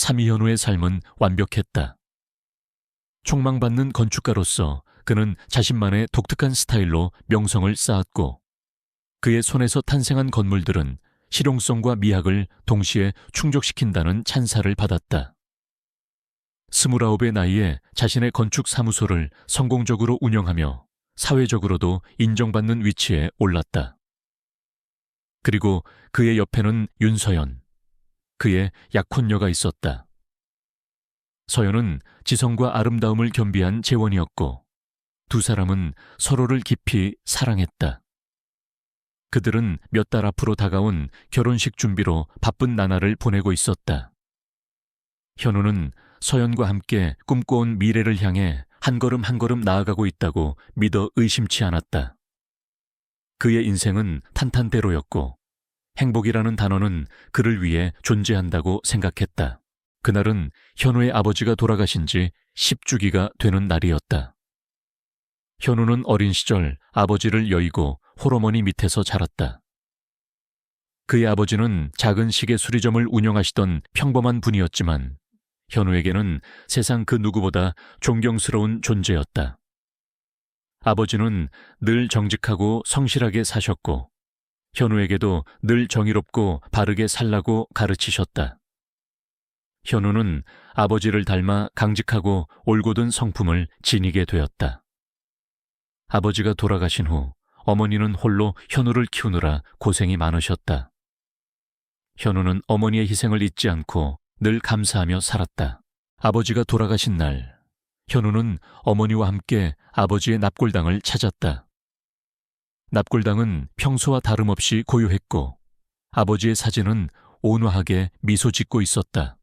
삼이현우의 삶은 완벽했다. 촉망받는 건축가로서 그는 자신만의 독특한 스타일로 명성을 쌓았고, 그의 손에서 탄생한 건물들은 실용성과 미학을 동시에 충족시킨다는 찬사를 받았다. 29의 나이에 자신의 건축 사무소를 성공적으로 운영하며 사회적으로도 인정받는 위치에 올랐다. 그리고 그의 옆에는 윤서연, 그의 약혼녀가 있었다. 서연은 지성과 아름다움을 겸비한 재원이었고, 두 사람은 서로를 깊이 사랑했다. 그들은 몇 달 앞으로 다가온 결혼식 준비로 바쁜 나날을 보내고 있었다. 현우는 서연과 함께 꿈꿔온 미래를 향해 한 걸음 한 걸음 나아가고 있다고 믿어 의심치 않았다. 그의 인생은 탄탄대로였고, 행복이라는 단어는 그를 위해 존재한다고 생각했다. 그날은 현우의 아버지가 돌아가신 지 10주기가 되는 날이었다. 현우는 어린 시절 아버지를 여의고 홀어머니 밑에서 자랐다. 그의 아버지는 작은 시계 수리점을 운영하시던 평범한 분이었지만 현우에게는 세상 그 누구보다 존경스러운 존재였다. 아버지는 늘 정직하고 성실하게 사셨고, 현우에게도 늘 정의롭고 바르게 살라고 가르치셨다. 현우는 아버지를 닮아 강직하고 올곧은 성품을 지니게 되었다. 아버지가 돌아가신 후 어머니는 홀로 현우를 키우느라 고생이 많으셨다. 현우는 어머니의 희생을 잊지 않고 늘 감사하며 살았다. 아버지가 돌아가신 날, 현우는 어머니와 함께 아버지의 납골당을 찾았다. 납골당은 평소와 다름없이 고요했고, 아버지의 사진은 온화하게 미소 짓고 있었다.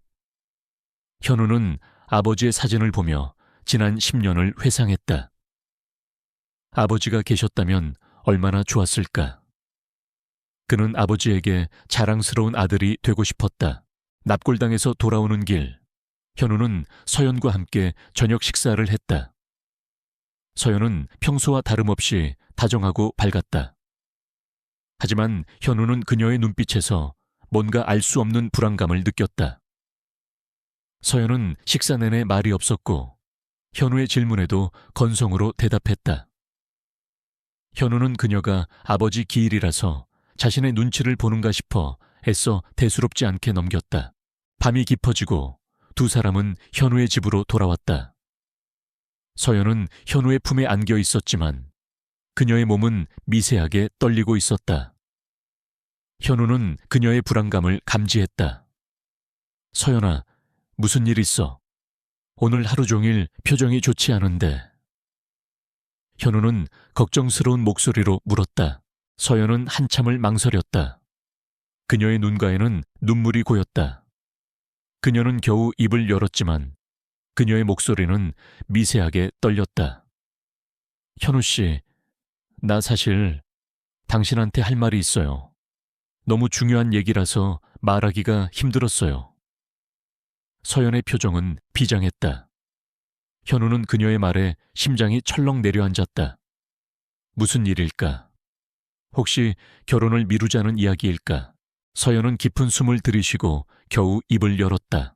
현우는 아버지의 사진을 보며 지난 10년을 회상했다. 아버지가 계셨다면 얼마나 좋았을까. 그는 아버지에게 자랑스러운 아들이 되고 싶었다. 납골당에서 돌아오는 길, 현우는 서연과 함께 저녁 식사를 했다. 서연은 평소와 다름없이 다정하고 밝았다. 하지만 현우는 그녀의 눈빛에서 뭔가 알 수 없는 불안감을 느꼈다. 서연은 식사 내내 말이 없었고, 현우의 질문에도 건성으로 대답했다. 현우는 그녀가 아버지 기일이라서 자신의 눈치를 보는가 싶어 애써 대수롭지 않게 넘겼다. 밤이 깊어지고 두 사람은 현우의 집으로 돌아왔다. 서연은 현우의 품에 안겨 있었지만 그녀의 몸은 미세하게 떨리고 있었다. 현우는 그녀의 불안감을 감지했다. 서연아, 무슨 일 있어? 오늘 하루 종일 표정이 좋지 않은데. 현우는 걱정스러운 목소리로 물었다. 서연은 한참을 망설였다. 그녀의 눈가에는 눈물이 고였다. 그녀는 겨우 입을 열었지만 그녀의 목소리는 미세하게 떨렸다. 현우 씨, 나 사실 당신한테 할 말이 있어요. 너무 중요한 얘기라서 말하기가 힘들었어요. 서연의 표정은 비장했다. 현우는 그녀의 말에 심장이 철렁 내려앉았다. 무슨 일일까? 혹시 결혼을 미루자는 이야기일까? 서연은 깊은 숨을 들이쉬고 겨우 입을 열었다.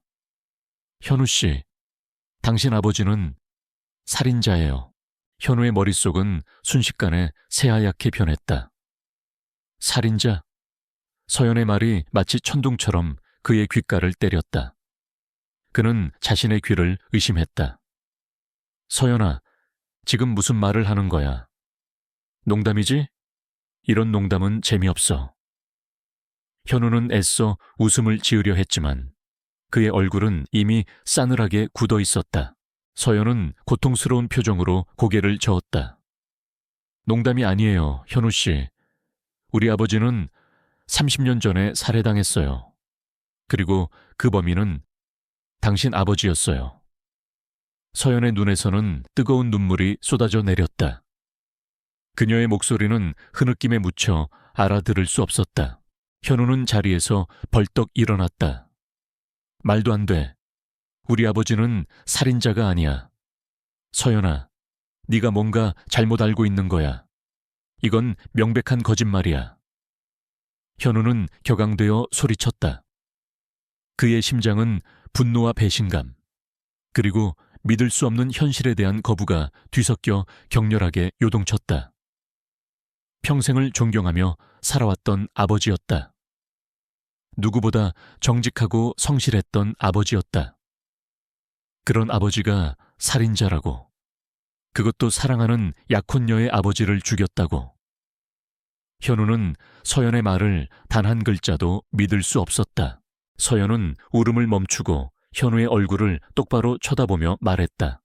현우 씨, 당신 아버지는 살인자예요. 현우의 머릿속은 순식간에 새하얗게 변했다. 살인자? 서연의 말이 마치 천둥처럼 그의 귓가를 때렸다. 그는 자신의 귀를 의심했다. 서연아, 지금 무슨 말을 하는 거야? 농담이지? 이런 농담은 재미없어. 현우는 애써 웃음을 지으려 했지만 그의 얼굴은 이미 싸늘하게 굳어 있었다. 서연은 고통스러운 표정으로 고개를 저었다. 농담이 아니에요, 현우 씨. 우리 아버지는 30년 전에 살해당했어요. 그리고 그 범인은 당신 아버지였어요. 서연의 눈에서는 뜨거운 눈물이 쏟아져 내렸다. 그녀의 목소리는 흐느낌에 묻혀 알아들을 수 없었다. 현우는 자리에서 벌떡 일어났다. 말도 안 돼. 우리 아버지는 살인자가 아니야. 서연아, 네가 뭔가 잘못 알고 있는 거야. 이건 명백한 거짓말이야. 현우는 격앙되어 소리쳤다. 그의 심장은 분노와 배신감, 그리고 믿을 수 없는 현실에 대한 거부가 뒤섞여 격렬하게 요동쳤다. 평생을 존경하며 살아왔던 아버지였다. 누구보다 정직하고 성실했던 아버지였다. 그런 아버지가 살인자라고, 그것도 사랑하는 약혼녀의 아버지를 죽였다고. 현우는 서연의 말을 단 한 글자도 믿을 수 없었다. 서연은 울음을 멈추고 현우의 얼굴을 똑바로 쳐다보며 말했다.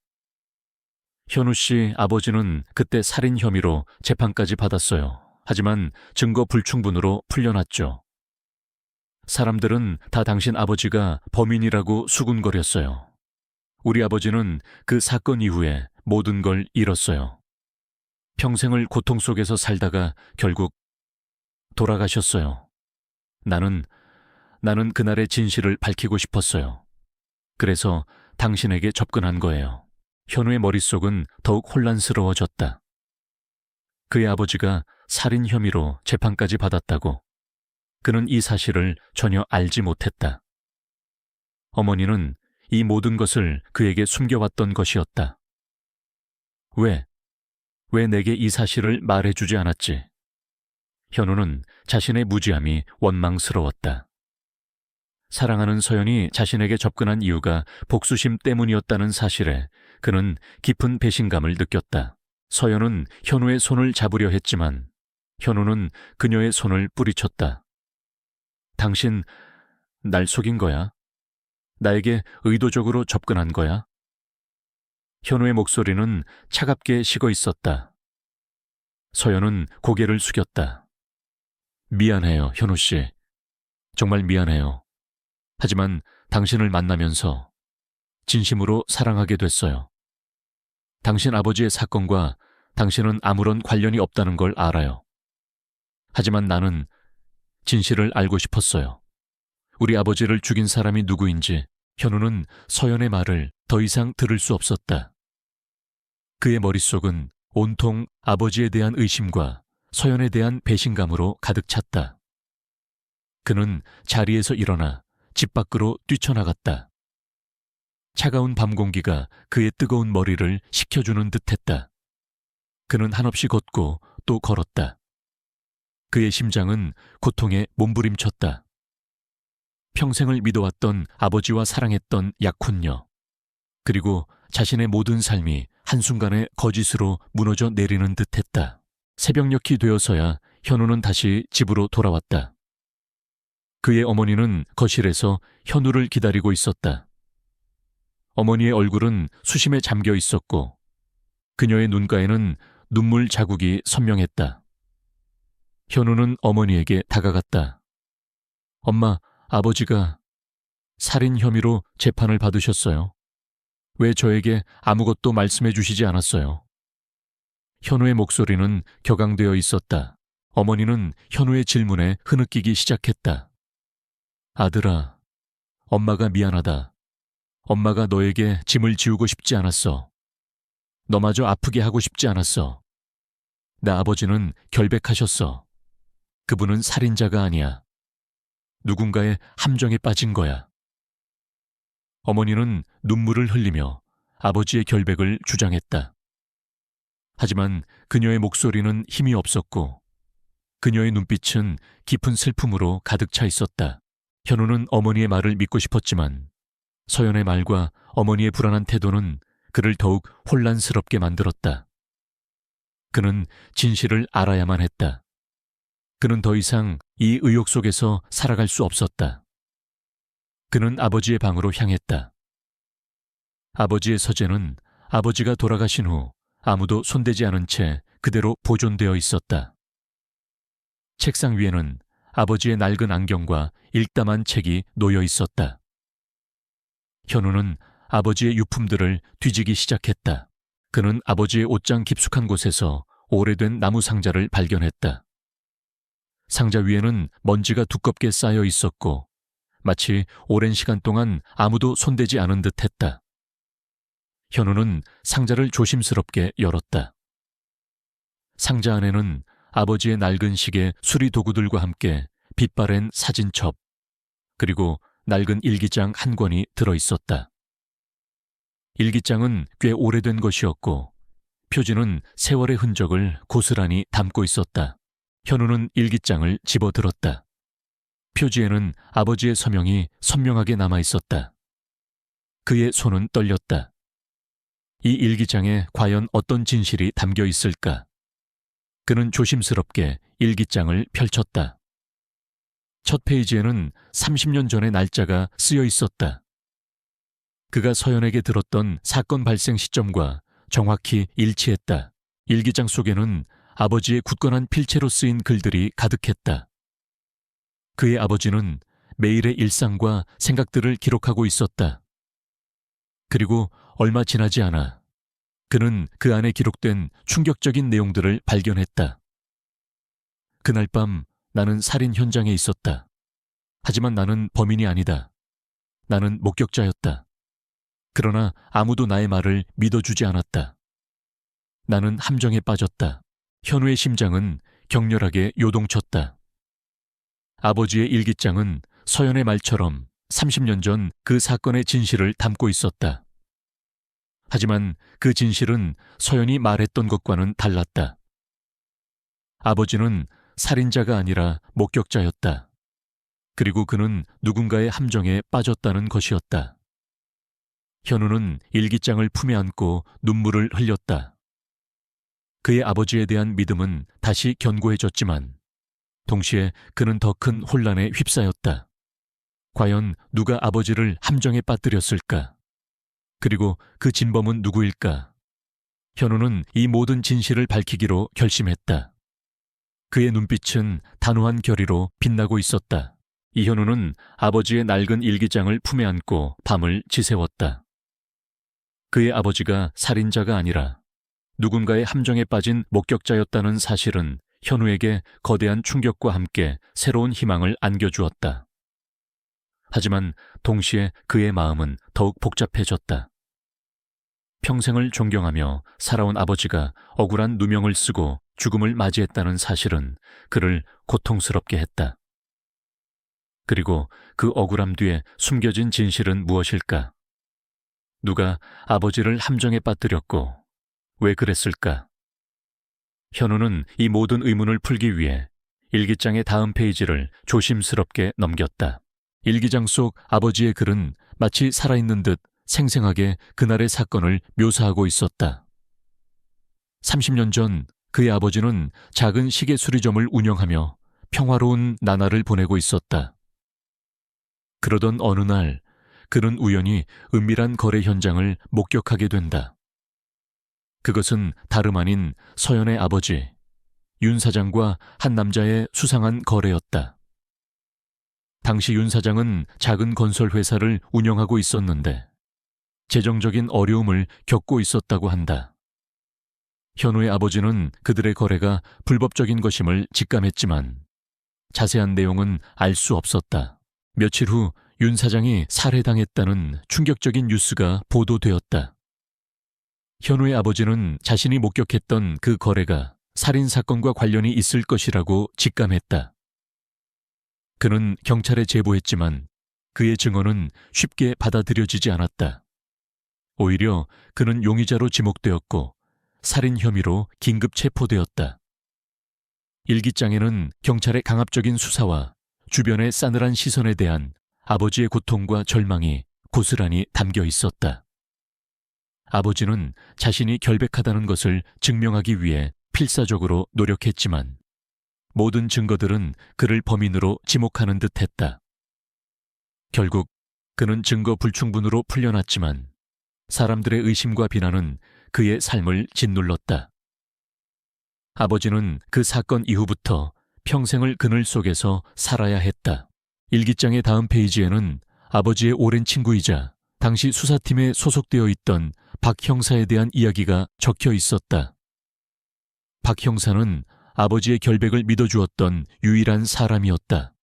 현우 씨 아버지는 그때 살인 혐의로 재판까지 받았어요. 하지만 증거 불충분으로 풀려났죠. 사람들은 다 당신 아버지가 범인이라고 수군거렸어요. 우리 아버지는 그 사건 이후에 모든 걸 잃었어요. 평생을 고통 속에서 살다가 결국 돌아가셨어요. 나는 그날의 진실을 밝히고 싶었어요. 그래서 당신에게 접근한 거예요. 현우의 머릿속은 더욱 혼란스러워졌다. 그의 아버지가 살인 혐의로 재판까지 받았다고. 그는 이 사실을 전혀 알지 못했다. 어머니는 이 모든 것을 그에게 숨겨왔던 것이었다. 왜 내게 이 사실을 말해주지 않았지? 현우는 자신의 무지함이 원망스러웠다. 사랑하는 서연이 자신에게 접근한 이유가 복수심 때문이었다는 사실에 그는 깊은 배신감을 느꼈다. 서연은 현우의 손을 잡으려 했지만 현우는 그녀의 손을 뿌리쳤다. 당신 날 속인 거야? 나에게 의도적으로 접근한 거야? 현우의 목소리는 차갑게 식어 있었다. 서연은 고개를 숙였다. 미안해요, 현우 씨. 정말 미안해요. 하지만 당신을 만나면서 진심으로 사랑하게 됐어요. 당신 아버지의 사건과 당신은 아무런 관련이 없다는 걸 알아요. 하지만 나는 진실을 알고 싶었어요. 우리 아버지를 죽인 사람이 누구인지. 현우는 서연의 말을 더 이상 들을 수 없었다. 그의 머릿속은 온통 아버지에 대한 의심과 서연에 대한 배신감으로 가득 찼다. 그는 자리에서 일어나 집 밖으로 뛰쳐나갔다. 차가운 밤 공기가 그의 뜨거운 머리를 식혀주는 듯했다. 그는 한없이 걷고 또 걸었다. 그의 심장은 고통에 몸부림쳤다. 평생을 믿어왔던 아버지와 사랑했던 약혼녀, 그리고 자신의 모든 삶이 한순간에 거짓으로 무너져 내리는 듯했다. 새벽녘이 되어서야 현우는 다시 집으로 돌아왔다. 그의 어머니는 거실에서 현우를 기다리고 있었다. 어머니의 얼굴은 수심에 잠겨 있었고 그녀의 눈가에는 눈물 자국이 선명했다. 현우는 어머니에게 다가갔다. 엄마, 아버지가 살인 혐의로 재판을 받으셨어요. 왜 저에게 아무것도 말씀해 주시지 않았어요? 현우의 목소리는 격앙되어 있었다. 어머니는 현우의 질문에 흐느끼기 시작했다. 아들아, 엄마가 미안하다. 엄마가 너에게 짐을 지우고 싶지 않았어. 너마저 아프게 하고 싶지 않았어. 나 아버지는 결백하셨어. 그분은 살인자가 아니야. 누군가의 함정에 빠진 거야. 어머니는 눈물을 흘리며 아버지의 결백을 주장했다. 하지만 그녀의 목소리는 힘이 없었고 그녀의 눈빛은 깊은 슬픔으로 가득 차 있었다. 현우는 어머니의 말을 믿고 싶었지만 서연의 말과 어머니의 불안한 태도는 그를 더욱 혼란스럽게 만들었다. 그는 진실을 알아야만 했다. 그는 더 이상 이 의혹 속에서 살아갈 수 없었다. 그는 아버지의 방으로 향했다. 아버지의 서재는 아버지가 돌아가신 후 아무도 손대지 않은 채 그대로 보존되어 있었다. 책상 위에는 아버지의 낡은 안경과 일담한 책이 놓여 있었다. 현우는 아버지의 유품들을 뒤지기 시작했다. 그는 아버지의 옷장 깊숙한 곳에서 오래된 나무 상자를 발견했다. 상자 위에는 먼지가 두껍게 쌓여 있었고 마치 오랜 시간 동안 아무도 손대지 않은 듯했다. 현우는 상자를 조심스럽게 열었다. 상자 안에는 아버지의 낡은 시계 수리 도구들과 함께 빛바랜 사진첩, 그리고 낡은 일기장 한 권이 들어 있었다. 일기장은 꽤 오래된 것이었고 표지는 세월의 흔적을 고스란히 담고 있었다. 현우는 일기장을 집어들었다. 표지에는 아버지의 서명이 선명하게 남아 있었다. 그의 손은 떨렸다. 이 일기장에 과연 어떤 진실이 담겨 있을까? 그는 조심스럽게 일기장을 펼쳤다. 첫 페이지에는 30년 전의 날짜가 쓰여 있었다. 그가 서연에게 들었던 사건 발생 시점과 정확히 일치했다. 일기장 속에는 아버지의 굳건한 필체로 쓰인 글들이 가득했다. 그의 아버지는 매일의 일상과 생각들을 기록하고 있었다. 그리고 얼마 지나지 않아 그는 그 안에 기록된 충격적인 내용들을 발견했다. 그날 밤 나는 살인 현장에 있었다. 하지만 나는 범인이 아니다. 나는 목격자였다. 그러나 아무도 나의 말을 믿어주지 않았다. 나는 함정에 빠졌다. 현우의 심장은 격렬하게 요동쳤다. 아버지의 일기장은 서연의 말처럼 30년 전 그 사건의 진실을 담고 있었다. 하지만 그 진실은 서연이 말했던 것과는 달랐다. 아버지는 살인자가 아니라 목격자였다. 그리고 그는 누군가의 함정에 빠졌다는 것이었다. 현우는 일기장을 품에 안고 눈물을 흘렸다. 그의 아버지에 대한 믿음은 다시 견고해졌지만 동시에 그는 더 큰 혼란에 휩싸였다. 과연 누가 아버지를 함정에 빠뜨렸을까? 그리고 그 진범은 누구일까? 현우는 이 모든 진실을 밝히기로 결심했다. 그의 눈빛은 단호한 결의로 빛나고 있었다. 이현우는 아버지의 낡은 일기장을 품에 안고 밤을 지새웠다. 그의 아버지가 살인자가 아니라 누군가의 함정에 빠진 목격자였다는 사실은 현우에게 거대한 충격과 함께 새로운 희망을 안겨주었다. 하지만 동시에 그의 마음은 더욱 복잡해졌다. 평생을 존경하며 살아온 아버지가 억울한 누명을 쓰고 죽음을 맞이했다는 사실은 그를 고통스럽게 했다. 그리고 그 억울함 뒤에 숨겨진 진실은 무엇일까? 누가 아버지를 함정에 빠뜨렸고 왜 그랬을까? 현우는 이 모든 의문을 풀기 위해 일기장의 다음 페이지를 조심스럽게 넘겼다. 일기장 속 아버지의 글은 마치 살아있는 듯 생생하게 그날의 사건을 묘사하고 있었다. 30년 전 그의 아버지는 작은 시계 수리점을 운영하며 평화로운 나날을 보내고 있었다. 그러던 어느 날 그는 우연히 은밀한 거래 현장을 목격하게 된다. 그것은 다름 아닌 서연의 아버지, 윤 사장과 한 남자의 수상한 거래였다. 당시 윤 사장은 작은 건설 회사를 운영하고 있었는데 재정적인 어려움을 겪고 있었다고 한다. 현우의 아버지는 그들의 거래가 불법적인 것임을 직감했지만 자세한 내용은 알 수 없었다. 며칠 후 윤 사장이 살해당했다는 충격적인 뉴스가 보도되었다. 현우의 아버지는 자신이 목격했던 그 거래가 살인사건과 관련이 있을 것이라고 직감했다. 그는 경찰에 제보했지만 그의 증언은 쉽게 받아들여지지 않았다. 오히려 그는 용의자로 지목되었고 살인 혐의로 긴급 체포되었다. 일기장에는 경찰의 강압적인 수사와 주변의 싸늘한 시선에 대한 아버지의 고통과 절망이 고스란히 담겨 있었다. 아버지는 자신이 결백하다는 것을 증명하기 위해 필사적으로 노력했지만 모든 증거들은 그를 범인으로 지목하는 듯했다. 결국 그는 증거 불충분으로 풀려났지만 사람들의 의심과 비난은 그의 삶을 짓눌렀다. 아버지는 그 사건 이후부터 평생을 그늘 속에서 살아야 했다. 일기장의 다음 페이지에는 아버지의 오랜 친구이자 당시 수사팀에 소속되어 있던 박 형사에 대한 이야기가 적혀 있었다. 박 형사는 아버지의 결백을 믿어주었던 유일한 사람이었다.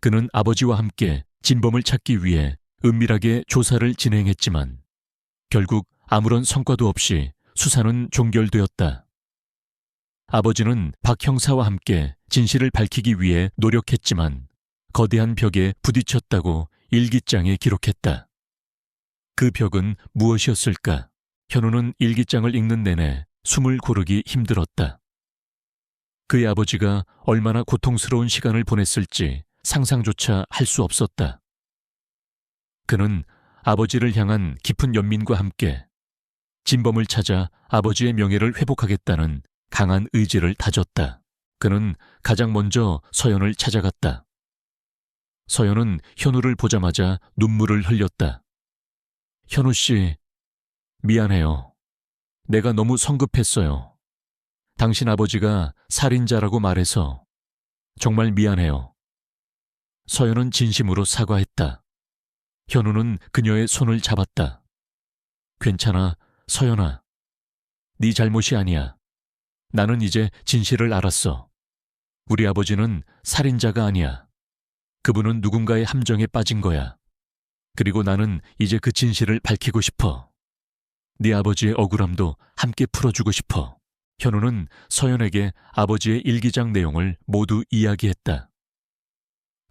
그는 아버지와 함께 진범을 찾기 위해 은밀하게 조사를 진행했지만 결국 아무런 성과도 없이 수사는 종결되었다. 아버지는 박 형사와 함께 진실을 밝히기 위해 노력했지만 거대한 벽에 부딪혔다고 일기장에 기록했다. 그 벽은 무엇이었을까? 현우는 일기장을 읽는 내내 숨을 고르기 힘들었다. 그의 아버지가 얼마나 고통스러운 시간을 보냈을지 상상조차 할 수 없었다. 그는 아버지를 향한 깊은 연민과 함께 진범을 찾아 아버지의 명예를 회복하겠다는 강한 의지를 다졌다. 그는 가장 먼저 서연을 찾아갔다. 서연은 현우를 보자마자 눈물을 흘렸다. 현우 씨, 미안해요. 내가 너무 성급했어요. 당신 아버지가 살인자라고 말해서 정말 미안해요. 서연은 진심으로 사과했다. 현우는 그녀의 손을 잡았다. 괜찮아, 서연아. 네 잘못이 아니야. 나는 이제 진실을 알았어. 우리 아버지는 살인자가 아니야. 그분은 누군가의 함정에 빠진 거야. 그리고 나는 이제 그 진실을 밝히고 싶어. 네 아버지의 억울함도 함께 풀어주고 싶어. 현우는 서연에게 아버지의 일기장 내용을 모두 이야기했다.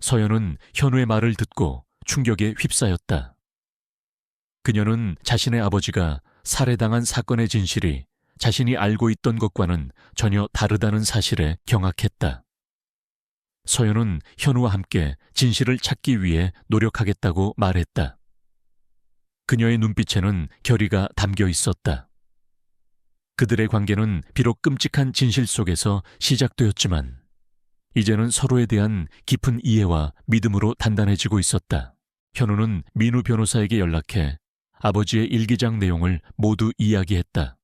서연은 현우의 말을 듣고 충격에 휩싸였다. 그녀는 자신의 아버지가 살해당한 사건의 진실이 자신이 알고 있던 것과는 전혀 다르다는 사실에 경악했다. 서연은 현우와 함께 진실을 찾기 위해 노력하겠다고 말했다. 그녀의 눈빛에는 결의가 담겨 있었다. 그들의 관계는 비록 끔찍한 진실 속에서 시작되었지만 이제는 서로에 대한 깊은 이해와 믿음으로 단단해지고 있었다. 현우는 민우 변호사에게 연락해 아버지의 일기장 내용을 모두 이야기했다.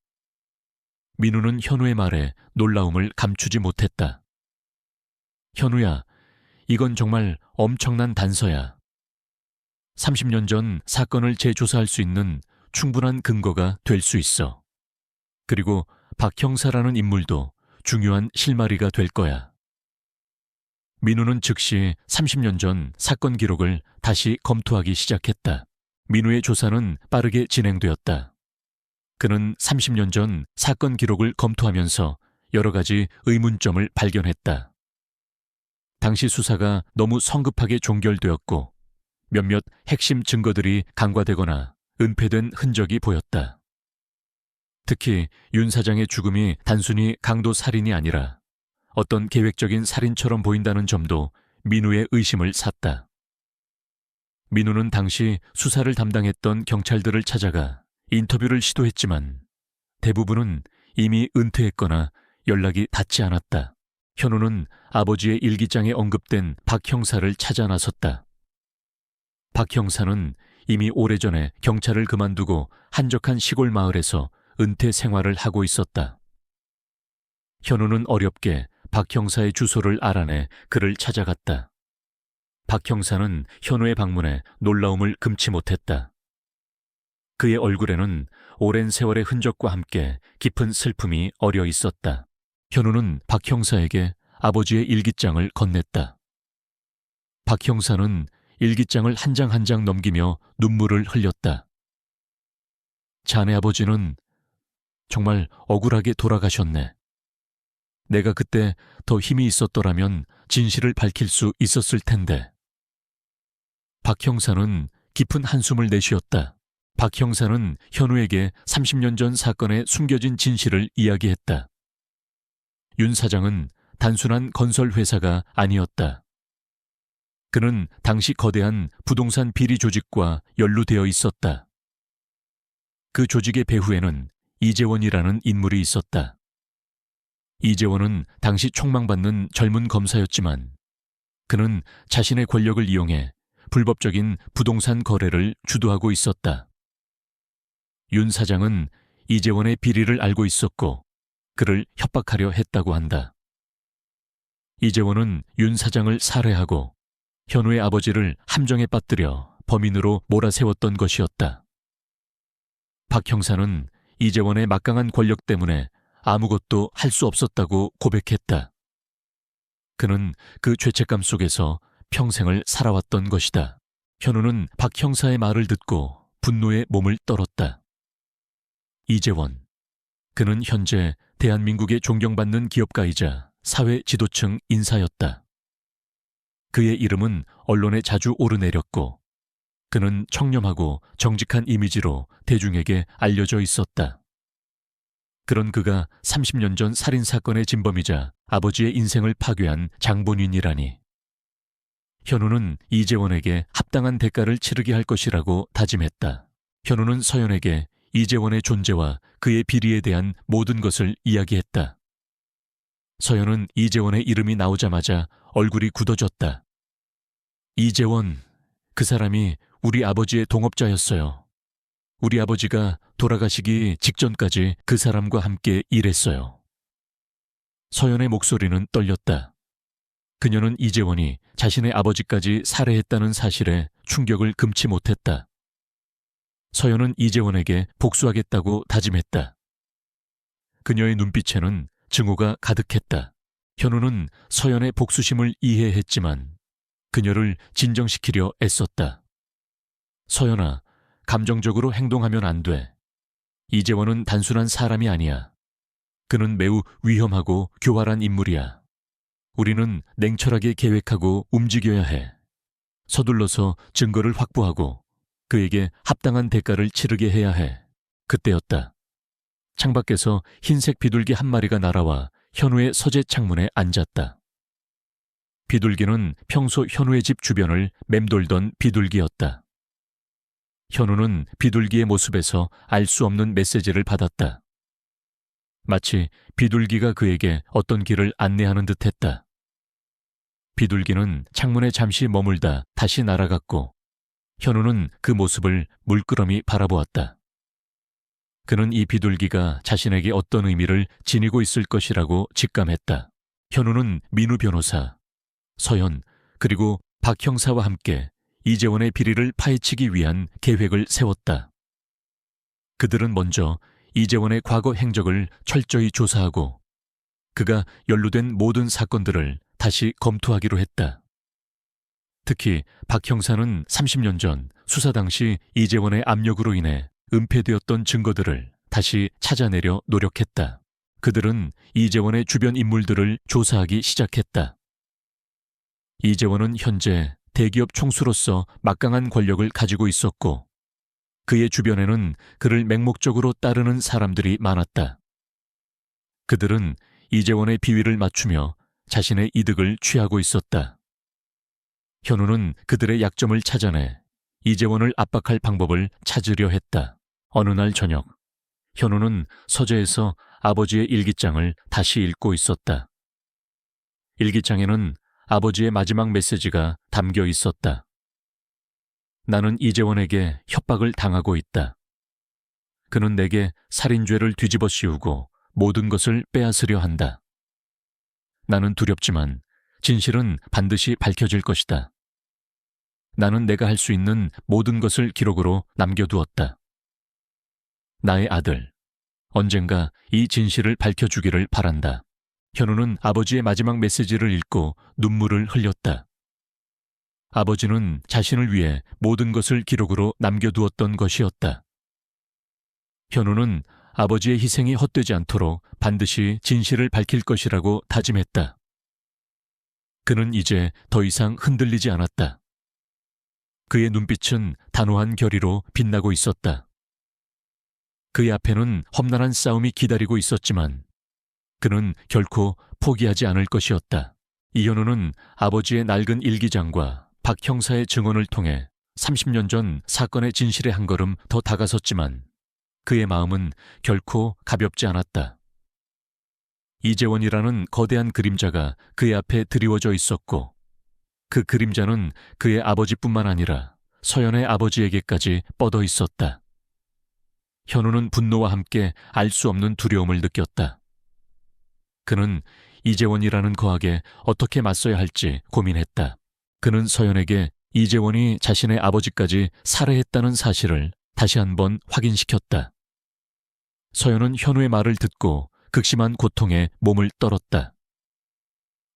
민우는 현우의 말에 놀라움을 감추지 못했다. 현우야, 이건 정말 엄청난 단서야. 30년 전 사건을 재조사할 수 있는 충분한 근거가 될 수 있어. 그리고 박 형사라는 인물도 중요한 실마리가 될 거야. 민우는 즉시 30년 전 사건 기록을 다시 검토하기 시작했다. 민우의 조사는 빠르게 진행되었다. 그는 30년 전 사건 기록을 검토하면서 여러 가지 의문점을 발견했다. 당시 수사가 너무 성급하게 종결되었고 몇몇 핵심 증거들이 간과되거나 은폐된 흔적이 보였다. 특히 윤 사장의 죽음이 단순히 강도 살인이 아니라 어떤 계획적인 살인처럼 보인다는 점도 민우의 의심을 샀다. 민우는 당시 수사를 담당했던 경찰들을 찾아가 인터뷰를 시도했지만 대부분은 이미 은퇴했거나 연락이 닿지 않았다. 현우는 아버지의 일기장에 언급된 박 형사를 찾아 나섰다. 박 형사는 이미 오래전에 경찰을 그만두고 한적한 시골 마을에서 은퇴 생활을 하고 있었다. 현우는 어렵게 박 형사의 주소를 알아내 그를 찾아갔다. 박 형사는 현우의 방문에 놀라움을 금치 못했다. 그의 얼굴에는 오랜 세월의 흔적과 함께 깊은 슬픔이 어려 있었다. 현우는 박 형사에게 아버지의 일기장을 건넸다. 박 형사는 일기장을 한 장 한 장 넘기며 눈물을 흘렸다. 자네 아버지는 정말 억울하게 돌아가셨네. 내가 그때 더 힘이 있었더라면 진실을 밝힐 수 있었을 텐데. 박 형사는 깊은 한숨을 내쉬었다. 박 형사는 현우에게 30년 전 사건의 숨겨진 진실을 이야기했다. 윤 사장은 단순한 건설 회사가 아니었다. 그는 당시 거대한 부동산 비리 조직과 연루되어 있었다. 그 조직의 배후에는 이재원이라는 인물이 있었다. 이재원은 당시 촉망받는 젊은 검사였지만 그는 자신의 권력을 이용해 불법적인 부동산 거래를 주도하고 있었다. 윤 사장은 이재원의 비리를 알고 있었고 그를 협박하려 했다고 한다. 이재원은 윤 사장을 살해하고 현우의 아버지를 함정에 빠뜨려 범인으로 몰아세웠던 것이었다. 박 형사는 이재원의 막강한 권력 때문에 아무것도 할 수 없었다고 고백했다. 그는 그 죄책감 속에서 평생을 살아왔던 것이다. 현우는 박 형사의 말을 듣고 분노에 몸을 떨었다. 이재원. 그는 현재 대한민국의 존경받는 기업가이자 사회 지도층 인사였다. 그의 이름은 언론에 자주 오르내렸고 그는 청렴하고 정직한 이미지로 대중에게 알려져 있었다. 그런 그가 30년 전 살인사건의 진범이자 아버지의 인생을 파괴한 장본인이라니. 현우는 이재원에게 합당한 대가를 치르게 할 것이라고 다짐했다. 현우는 서연에게 이재원의 존재와 그의 비리에 대한 모든 것을 이야기했다. 서연은 이재원의 이름이 나오자마자 얼굴이 굳어졌다. 이재원, 그 사람이 우리 아버지의 동업자였어요. 우리 아버지가 돌아가시기 직전까지 그 사람과 함께 일했어요. 서연의 목소리는 떨렸다. 그녀는 이재원이 자신의 아버지까지 살해했다는 사실에 충격을 금치 못했다. 서연은 이재원에게 복수하겠다고 다짐했다. 그녀의 눈빛에는 증오가 가득했다. 현우는 서연의 복수심을 이해했지만 그녀를 진정시키려 애썼다. 서연아, 감정적으로 행동하면 안 돼. 이재원은 단순한 사람이 아니야. 그는 매우 위험하고 교활한 인물이야. 우리는 냉철하게 계획하고 움직여야 해. 서둘러서 증거를 확보하고 그에게 합당한 대가를 치르게 해야 해. 그때였다. 창밖에서 흰색 비둘기 한 마리가 날아와 현우의 서재 창문에 앉았다. 비둘기는 평소 현우의 집 주변을 맴돌던 비둘기였다. 현우는 비둘기의 모습에서 알 수 없는 메시지를 받았다. 마치 비둘기가 그에게 어떤 길을 안내하는 듯했다. 비둘기는 창문에 잠시 머물다 다시 날아갔고 현우는 그 모습을 물끄러미 바라보았다. 그는 이 비둘기가 자신에게 어떤 의미를 지니고 있을 것이라고 직감했다. 현우는 민우 변호사, 서연, 그리고 박 형사와 함께 이재원의 비리를 파헤치기 위한 계획을 세웠다. 그들은 먼저 이재원의 과거 행적을 철저히 조사하고 그가 연루된 모든 사건들을 다시 검토하기로 했다. 특히 박 형사는 30년 전 수사 당시 이재원의 압력으로 인해 은폐되었던 증거들을 다시 찾아내려 노력했다. 그들은 이재원의 주변 인물들을 조사하기 시작했다. 이재원은 현재 대기업 총수로서 막강한 권력을 가지고 있었고 그의 주변에는 그를 맹목적으로 따르는 사람들이 많았다. 그들은 이재원의 비위를 맞추며 자신의 이득을 취하고 있었다. 현우는 그들의 약점을 찾아내 이재원을 압박할 방법을 찾으려 했다. 어느 날 저녁, 현우는 서재에서 아버지의 일기장을 다시 읽고 있었다. 일기장에는 아버지의 마지막 메시지가 담겨 있었다. 나는 이재원에게 협박을 당하고 있다. 그는 내게 살인죄를 뒤집어 씌우고 모든 것을 빼앗으려 한다. 나는 두렵지만 진실은 반드시 밝혀질 것이다. 나는 내가 할 수 있는 모든 것을 기록으로 남겨두었다. 나의 아들, 언젠가 이 진실을 밝혀주기를 바란다. 현우는 아버지의 마지막 메시지를 읽고 눈물을 흘렸다. 아버지는 자신을 위해 모든 것을 기록으로 남겨두었던 것이었다. 현우는 아버지의 희생이 헛되지 않도록 반드시 진실을 밝힐 것이라고 다짐했다. 그는 이제 더 이상 흔들리지 않았다. 그의 눈빛은 단호한 결의로 빛나고 있었다. 그의 앞에는 험난한 싸움이 기다리고 있었지만 그는 결코 포기하지 않을 것이었다. 이현우는 아버지의 낡은 일기장과 박 형사의 증언을 통해 30년 전 사건의 진실에 한 걸음 더 다가섰지만 그의 마음은 결코 가볍지 않았다. 이재원이라는 거대한 그림자가 그의 앞에 드리워져 있었고 그 그림자는 그의 아버지뿐만 아니라 서연의 아버지에게까지 뻗어 있었다. 현우는 분노와 함께 알 수 없는 두려움을 느꼈다. 그는 이재원이라는 거악에 어떻게 맞서야 할지 고민했다. 그는 서연에게 이재원이 자신의 아버지까지 살해했다는 사실을 다시 한번 확인시켰다. 서연은 현우의 말을 듣고 극심한 고통에 몸을 떨었다.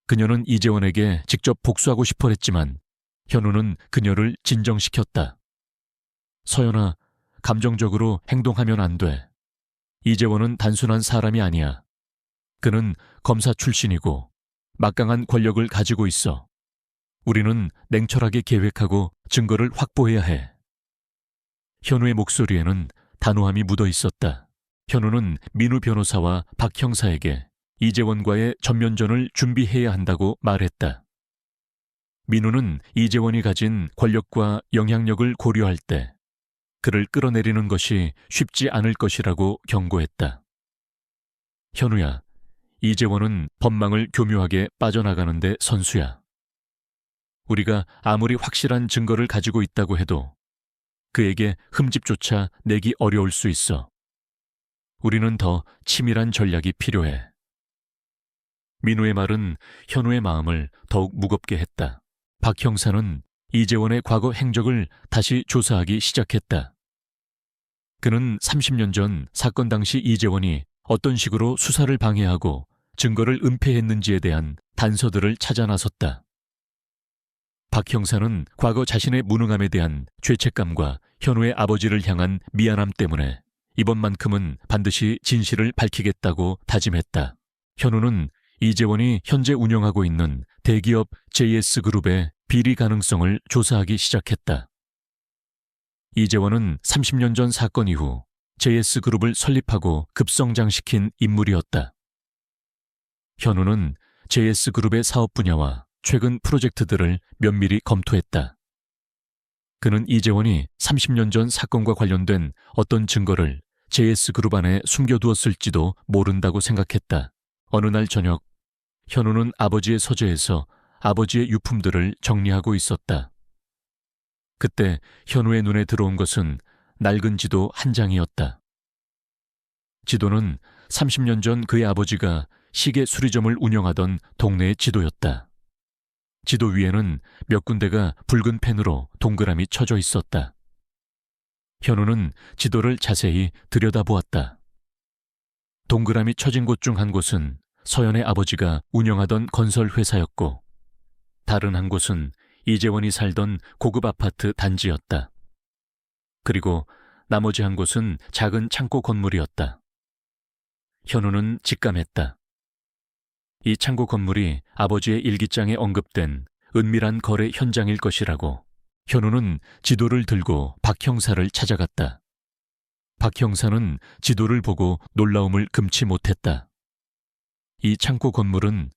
그녀는 이재원에게 직접 복수하고 싶어 했지만 현우는 그녀를 진정시켰다. 서연아, 감정적으로 행동하면 안 돼. 이재원은 단순한 사람이 아니야. 그는 검사 출신이고 막강한 권력을 가지고 있어. 우리는 냉철하게 계획하고 증거를 확보해야 해. 현우의 목소리에는 단호함이 묻어 있었다. 현우는 민우 변호사와 박 형사에게 이재원과의 전면전을 준비해야 한다고 말했다. 민우는 이재원이 가진 권력과 영향력을 고려할 때 그를 끌어내리는 것이 쉽지 않을 것이라고 경고했다. 현우야, 이재원은 법망을 교묘하게 빠져나가는데 선수야. 우리가 아무리 확실한 증거를 가지고 있다고 해도 그에게 흠집조차 내기 어려울 수 있어. 우리는 더 치밀한 전략이 필요해. 민우의 말은 현우의 마음을 더욱 무겁게 했다. 박 형사는 이재원의 과거 행적을 다시 조사하기 시작했다. 그는 30년 전 사건 당시 이재원이 어떤 식으로 수사를 방해하고 증거를 은폐했는지에 대한 단서들을 찾아 나섰다. 박 형사는 과거 자신의 무능함에 대한 죄책감과 현우의 아버지를 향한 미안함 때문에 이번만큼은 반드시 진실을 밝히겠다고 다짐했다. 현우는 이재원이 현재 운영하고 있는 대기업 JS그룹의 비리 가능성을 조사하기 시작했다. 이재원은 30년 전 사건 이후 JS그룹을 설립하고 급성장시킨 인물이었다. 현우는 JS그룹의 사업 분야와 최근 프로젝트들을 면밀히 검토했다. 그는 이재원이 30년 전 사건과 관련된 어떤 증거를 JS그룹 안에 숨겨두었을지도 모른다고 생각했다. 어느 날 저녁, 현우는 아버지의 서재에서 아버지의 유품들을 정리하고 있었다. 그때 현우의 눈에 들어온 것은 낡은 지도 한 장이었다. 지도는 30년 전 그의 아버지가 시계 수리점을 운영하던 동네의 지도였다. 지도 위에는 몇 군데가 붉은 펜으로 동그라미 쳐져 있었다. 현우는 지도를 자세히 들여다보았다. 동그라미 쳐진 곳 중 한 곳은 서연의 아버지가 운영하던 건설 회사였고, 다른 한 곳은 이재원이 살던 고급 아파트 단지였다. 그리고 나머지 한 곳은 작은 창고 건물이었다. 현우는 직감했다. 이 창고 건물이 아버지의 일기장에 언급된 은밀한 거래 현장일 것이라고. 현우는 지도를 들고 박 형사를 찾아갔다. 박 형사는 지도를 보고 놀라움을 금치 못했다. 이 창고 건물은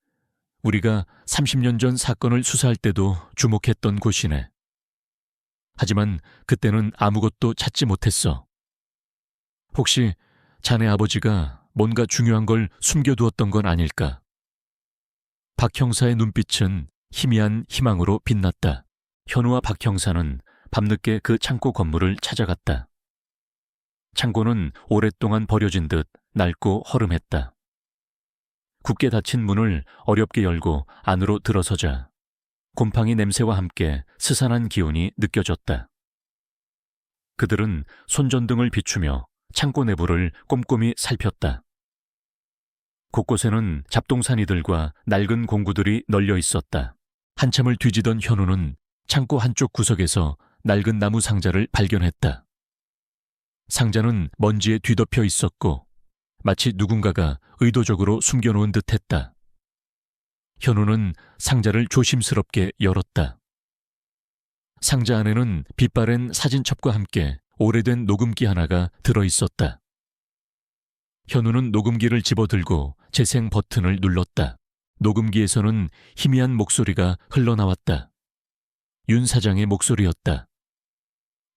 우리가 30년 전 사건을 수사할 때도 주목했던 곳이네. 하지만 그때는 아무것도 찾지 못했어. 혹시 자네 아버지가 뭔가 중요한 걸 숨겨두었던 건 아닐까? 박 형사의 눈빛은 희미한 희망으로 빛났다. 현우와 박 형사는 밤늦게 그 창고 건물을 찾아갔다. 창고는 오랫동안 버려진 듯 낡고 허름했다. 굳게 닫힌 문을 어렵게 열고 안으로 들어서자 곰팡이 냄새와 함께 스산한 기운이 느껴졌다. 그들은 손전등을 비추며 창고 내부를 꼼꼼히 살폈다. 곳곳에는 잡동사니들과 낡은 공구들이 널려 있었다. 한참을 뒤지던 현우는 창고 한쪽 구석에서 낡은 나무 상자를 발견했다. 상자는 먼지에 뒤덮여 있었고 마치 누군가가 의도적으로 숨겨놓은 듯했다. 현우는 상자를 조심스럽게 열었다. 상자 안에는 빛바랜 사진첩과 함께 오래된 녹음기 하나가 들어있었다. 현우는 녹음기를 집어들고 재생 버튼을 눌렀다. 녹음기에서는 희미한 목소리가 흘러나왔다. 윤 사장의 목소리였다.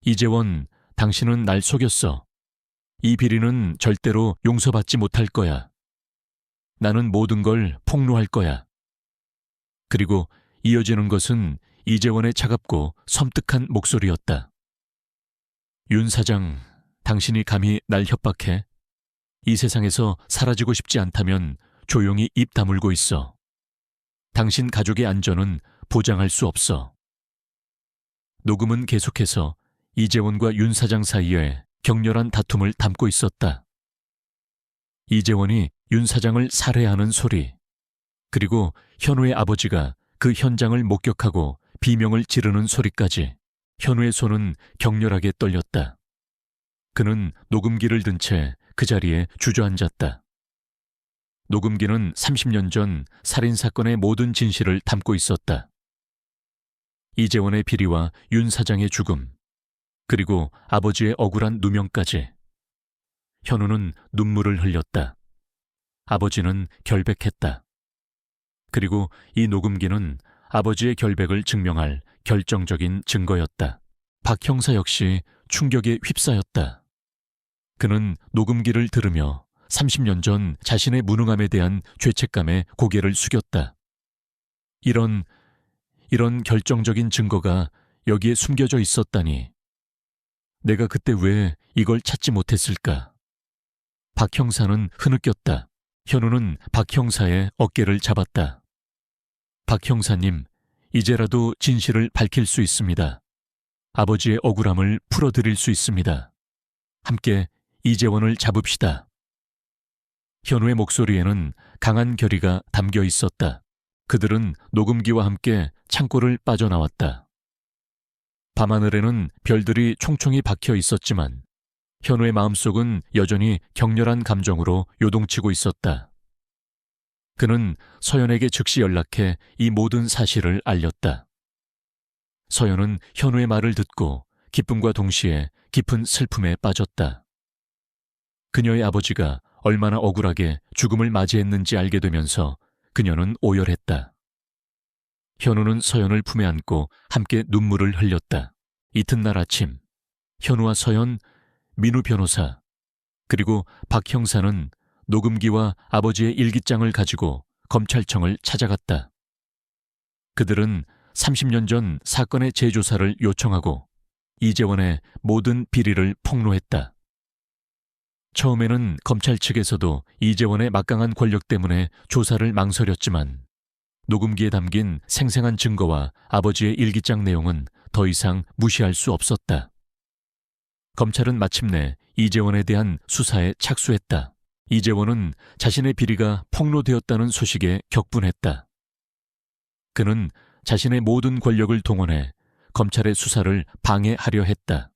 이재원, 당신은 날 속였어. 이 비리는 절대로 용서받지 못할 거야. 나는 모든 걸 폭로할 거야. 그리고 이어지는 것은 이재원의 차갑고 섬뜩한 목소리였다. 윤 사장, 당신이 감히 날 협박해? 이 세상에서 사라지고 싶지 않다면 조용히 입 다물고 있어. 당신 가족의 안전은 보장할 수 없어. 녹음은 계속해서 이재원과 윤 사장 사이에 격렬한 다툼을 담고 있었다. 이재원이 윤 사장을 살해하는 소리, 그리고 현우의 아버지가 그 현장을 목격하고 비명을 지르는 소리까지. 현우의 손은 격렬하게 떨렸다. 그는 녹음기를 든 채 그 자리에 주저앉았다. 녹음기는 30년 전 살인사건의 모든 진실을 담고 있었다. 이재원의 비리와 윤 사장의 죽음, 그리고 아버지의 억울한 누명까지. 현우는 눈물을 흘렸다. 아버지는 결백했다. 그리고 이 녹음기는 아버지의 결백을 증명할 결정적인 증거였다. 박 형사 역시 충격에 휩싸였다. 그는 녹음기를 들으며 30년 전 자신의 무능함에 대한 죄책감에 고개를 숙였다. 이런 결정적인 증거가 여기에 숨겨져 있었다니. 내가 그때 왜 이걸 찾지 못했을까? 박 형사는 흐느꼈다. 현우는 박 형사의 어깨를 잡았다. 박 형사님, 이제라도 진실을 밝힐 수 있습니다. 아버지의 억울함을 풀어드릴 수 있습니다. 함께 이재원을 잡읍시다. 현우의 목소리에는 강한 결의가 담겨 있었다. 그들은 녹음기와 함께 창고를 빠져나왔다. 밤하늘에는 별들이 총총히 박혀 있었지만 현우의 마음속은 여전히 격렬한 감정으로 요동치고 있었다. 그는 서연에게 즉시 연락해 이 모든 사실을 알렸다. 서연은 현우의 말을 듣고 기쁨과 동시에 깊은 슬픔에 빠졌다. 그녀의 아버지가 얼마나 억울하게 죽음을 맞이했는지 알게 되면서 그녀는 오열했다. 현우는 서연을 품에 안고 함께 눈물을 흘렸다. 이튿날 아침, 현우와 서연, 민우 변호사, 그리고 박 형사는 녹음기와 아버지의 일기장을 가지고 검찰청을 찾아갔다. 그들은 30년 전 사건의 재조사를 요청하고 이재원의 모든 비리를 폭로했다. 처음에는 검찰 측에서도 이재원의 막강한 권력 때문에 조사를 망설였지만 녹음기에 담긴 생생한 증거와 아버지의 일기장 내용은 더 이상 무시할 수 없었다. 검찰은 마침내 이재원에 대한 수사에 착수했다. 이재원은 자신의 비리가 폭로되었다는 소식에 격분했다. 그는 자신의 모든 권력을 동원해 검찰의 수사를 방해하려 했다.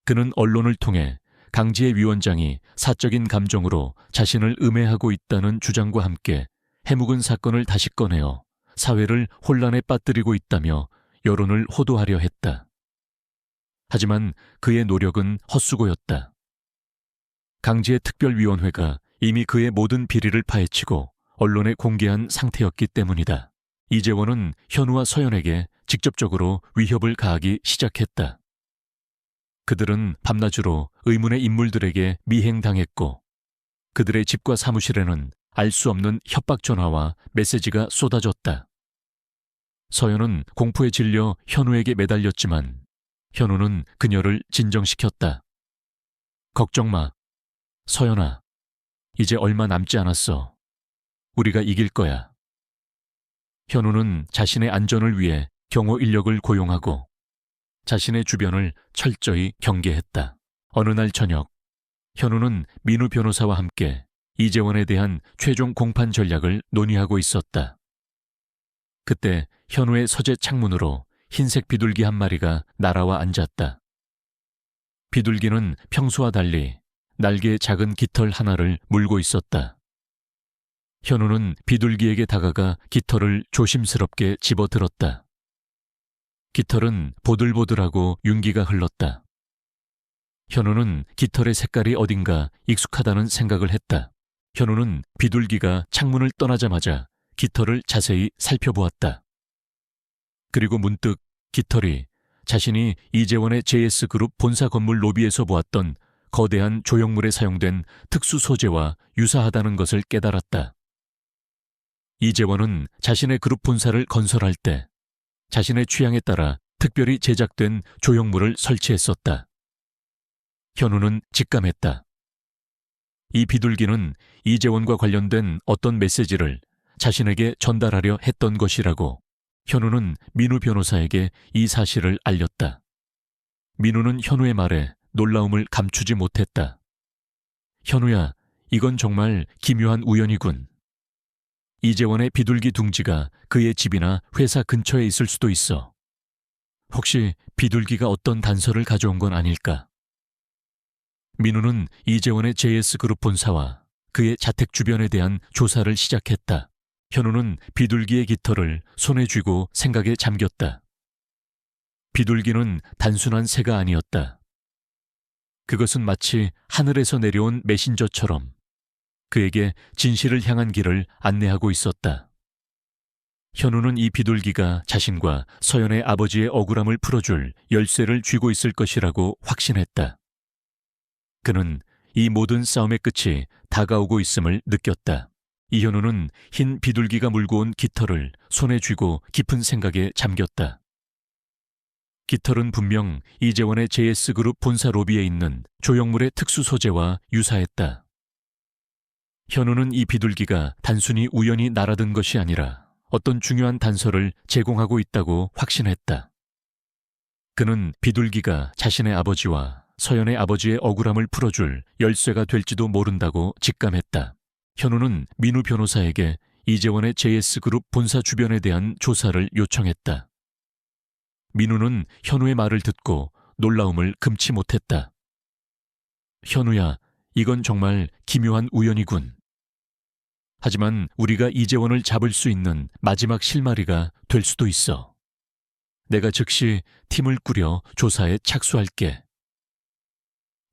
그는 언론을 통해 강지혜 위원장이 사적인 감정으로 자신을 음해하고 있다는 주장과 함께 해묵은 사건을 다시 꺼내어 사회를 혼란에 빠뜨리고 있다며 여론을 호도하려 했다. 하지만 그의 노력은 헛수고였다. 강지혜 특별위원회가 이미 그의 모든 비리를 파헤치고 언론에 공개한 상태였기 때문이다. 이재원은 현우와 서연에게 직접적으로 위협을 가하기 시작했다. 그들은 밤낮으로 의문의 인물들에게 미행당했고 그들의 집과 사무실에는 알 수 없는 협박 전화와 메시지가 쏟아졌다. 서연은 공포에 질려 현우에게 매달렸지만 현우는 그녀를 진정시켰다. 걱정 마. 서연아, 이제 얼마 남지 않았어. 우리가 이길 거야. 현우는 자신의 안전을 위해 경호 인력을 고용하고 자신의 주변을 철저히 경계했다. 어느 날 저녁, 현우는 민우 변호사와 함께 이재원에 대한 최종 공판 전략을 논의하고 있었다. 그때 현우의 서재 창문으로 흰색 비둘기 한 마리가 날아와 앉았다. 비둘기는 평소와 달리 날개에 작은 깃털 하나를 물고 있었다. 현우는 비둘기에게 다가가 깃털을 조심스럽게 집어들었다. 깃털은 보들보들하고 윤기가 흘렀다. 현우는 깃털의 색깔이 어딘가 익숙하다는 생각을 했다. 현우는 비둘기가 창문을 떠나자마자 깃털을 자세히 살펴보았다. 그리고 문득 깃털이 자신이 이재원의 JS그룹 본사 건물 로비에서 보았던 거대한 조형물에 사용된 특수 소재와 유사하다는 것을 깨달았다. 이재원은 자신의 그룹 본사를 건설할 때 자신의 취향에 따라 특별히 제작된 조형물을 설치했었다. 현우는 직감했다. 이 비둘기는 이재원과 관련된 어떤 메시지를 자신에게 전달하려 했던 것이라고. 현우는 민우 변호사에게 이 사실을 알렸다. 민우는 현우의 말에 놀라움을 감추지 못했다. 현우야, 이건 정말 기묘한 우연이군. 이재원의 비둘기 둥지가 그의 집이나 회사 근처에 있을 수도 있어. 혹시 비둘기가 어떤 단서를 가져온 건 아닐까? 민우는 이재원의 JS그룹 본사와 그의 자택 주변에 대한 조사를 시작했다. 현우는 비둘기의 깃털을 손에 쥐고 생각에 잠겼다. 비둘기는 단순한 새가 아니었다. 그것은 마치 하늘에서 내려온 메신저처럼 그에게 진실을 향한 길을 안내하고 있었다. 현우는 이 비둘기가 자신과 서연의 아버지의 억울함을 풀어줄 열쇠를 쥐고 있을 것이라고 확신했다. 그는 이 모든 싸움의 끝이 다가오고 있음을 느꼈다. 이현우는 흰 비둘기가 물고 온 깃털을 손에 쥐고 깊은 생각에 잠겼다. 깃털은 분명 이재원의 JS그룹 본사 로비에 있는 조형물의 특수 소재와 유사했다. 현우는 이 비둘기가 단순히 우연히 날아든 것이 아니라 어떤 중요한 단서를 제공하고 있다고 확신했다. 그는 비둘기가 자신의 아버지와 서연의 아버지의 억울함을 풀어줄 열쇠가 될지도 모른다고 직감했다. 현우는 민우 변호사에게 이재원의 JS그룹 본사 주변에 대한 조사를 요청했다. 민우는 현우의 말을 듣고 놀라움을 금치 못했다. 현우야, 이건 정말 기묘한 우연이군. 하지만 우리가 이재원을 잡을 수 있는 마지막 실마리가 될 수도 있어. 내가 즉시 팀을 꾸려 조사에 착수할게.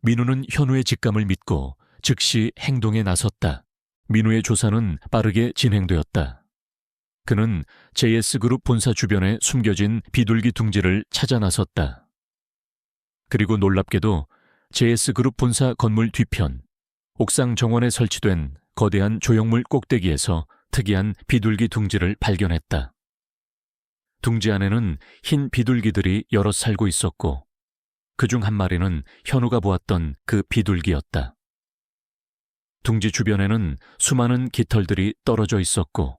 민우는 현우의 직감을 믿고 즉시 행동에 나섰다. 민우의 조사는 빠르게 진행되었다. 그는 JS그룹 본사 주변에 숨겨진 비둘기 둥지를 찾아 나섰다. 그리고 놀랍게도 JS그룹 본사 건물 뒤편, 옥상 정원에 설치된 거대한 조형물 꼭대기에서 특이한 비둘기 둥지를 발견했다. 둥지 안에는 흰 비둘기들이 여럿 살고 있었고 그중 한 마리는 현우가 보았던 그 비둘기였다. 둥지 주변에는 수많은 깃털들이 떨어져 있었고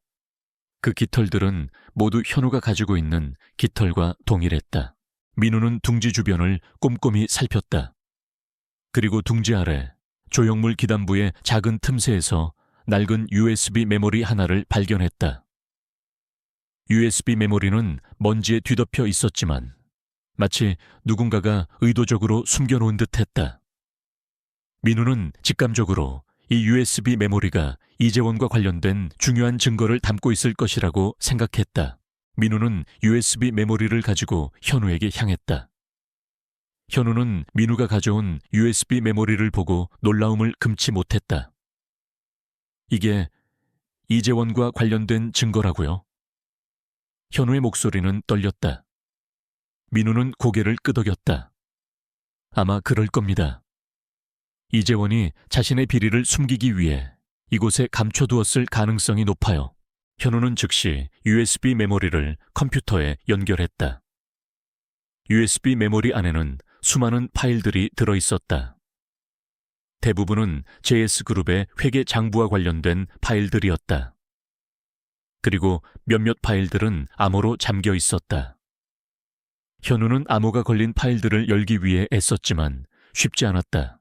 그 깃털들은 모두 현우가 가지고 있는 깃털과 동일했다. 민우는 둥지 주변을 꼼꼼히 살폈다. 그리고 둥지 아래 조형물 기단부의 작은 틈새에서 낡은 USB 메모리 하나를 발견했다. USB 메모리는 먼지에 뒤덮여 있었지만 마치 누군가가 의도적으로 숨겨놓은 듯했다. 민우는 직감적으로 이 USB 메모리가 이재원과 관련된 중요한 증거를 담고 있을 것이라고 생각했다. 민우는 USB 메모리를 가지고 현우에게 향했다. 현우는 민우가 가져온 USB 메모리를 보고 놀라움을 금치 못했다. 이게 이재원과 관련된 증거라고요? 현우의 목소리는 떨렸다. 민우는 고개를 끄덕였다. 아마 그럴 겁니다. 이재원이 자신의 비리를 숨기기 위해 이곳에 감춰두었을 가능성이 높아요. 현우는 즉시 USB 메모리를 컴퓨터에 연결했다. USB 메모리 안에는 수많은 파일들이 들어있었다. 대부분은 JS그룹의 회계 장부와 관련된 파일들이었다. 그리고 몇몇 파일들은 암호로 잠겨 있었다. 현우는 암호가 걸린 파일들을 열기 위해 애썼지만 쉽지 않았다.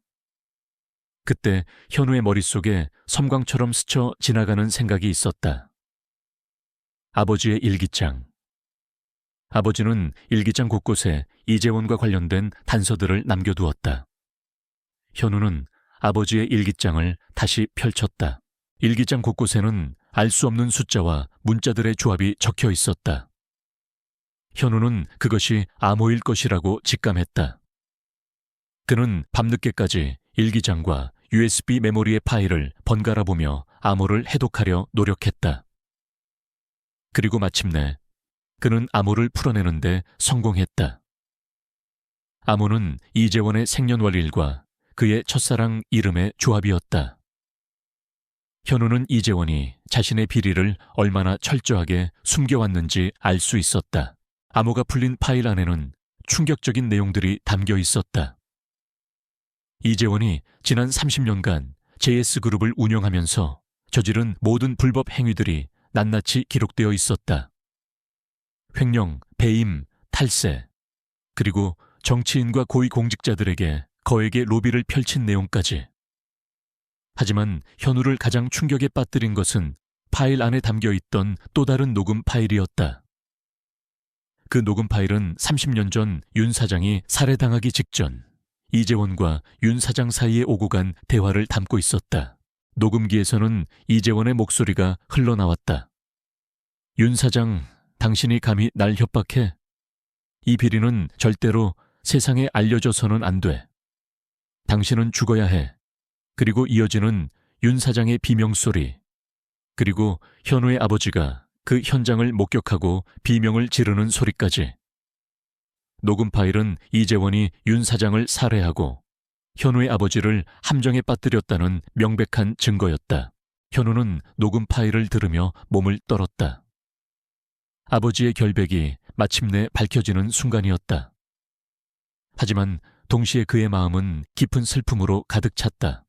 그때 현우의 머릿속에 섬광처럼 스쳐 지나가는 생각이 있었다. 아버지의 일기장. 아버지는 일기장 곳곳에 이재원과 관련된 단서들을 남겨두었다. 현우는 아버지의 일기장을 다시 펼쳤다. 일기장 곳곳에는 알 수 없는 숫자와 문자들의 조합이 적혀 있었다. 현우는 그것이 암호일 것이라고 직감했다. 그는 밤늦게까지 일기장과 USB 메모리의 파일을 번갈아 보며 암호를 해독하려 노력했다. 그리고 마침내 그는 암호를 풀어내는데 성공했다. 암호는 이재원의 생년월일과 그의 첫사랑 이름의 조합이었다. 현우는 이재원이 자신의 비리를 얼마나 철저하게 숨겨왔는지 알 수 있었다. 암호가 풀린 파일 안에는 충격적인 내용들이 담겨 있었다. 이재원이 지난 30년간 JS그룹을 운영하면서 저지른 모든 불법 행위들이 낱낱이 기록되어 있었다. 횡령, 배임, 탈세, 그리고 정치인과 고위공직자들에게 거액의 로비를 펼친 내용까지. 하지만 현우를 가장 충격에 빠뜨린 것은 파일 안에 담겨있던 또 다른 녹음 파일이었다. 그 녹음 파일은 30년 전 윤 사장이 살해당하기 직전 이재원과 윤 사장 사이에 오고 간 대화를 담고 있었다. 녹음기에서는 이재원의 목소리가 흘러나왔다. 윤 사장, 당신이 감히 날 협박해? 이 비리는 절대로 세상에 알려져서는 안 돼. 당신은 죽어야 해. 그리고 이어지는 윤 사장의 비명소리. 그리고 현우의 아버지가 그 현장을 목격하고 비명을 지르는 소리까지. 녹음 파일은 이재원이 윤 사장을 살해하고 현우의 아버지를 함정에 빠뜨렸다는 명백한 증거였다. 현우는 녹음 파일을 들으며 몸을 떨었다. 아버지의 결백이 마침내 밝혀지는 순간이었다. 하지만 동시에 그의 마음은 깊은 슬픔으로 가득 찼다.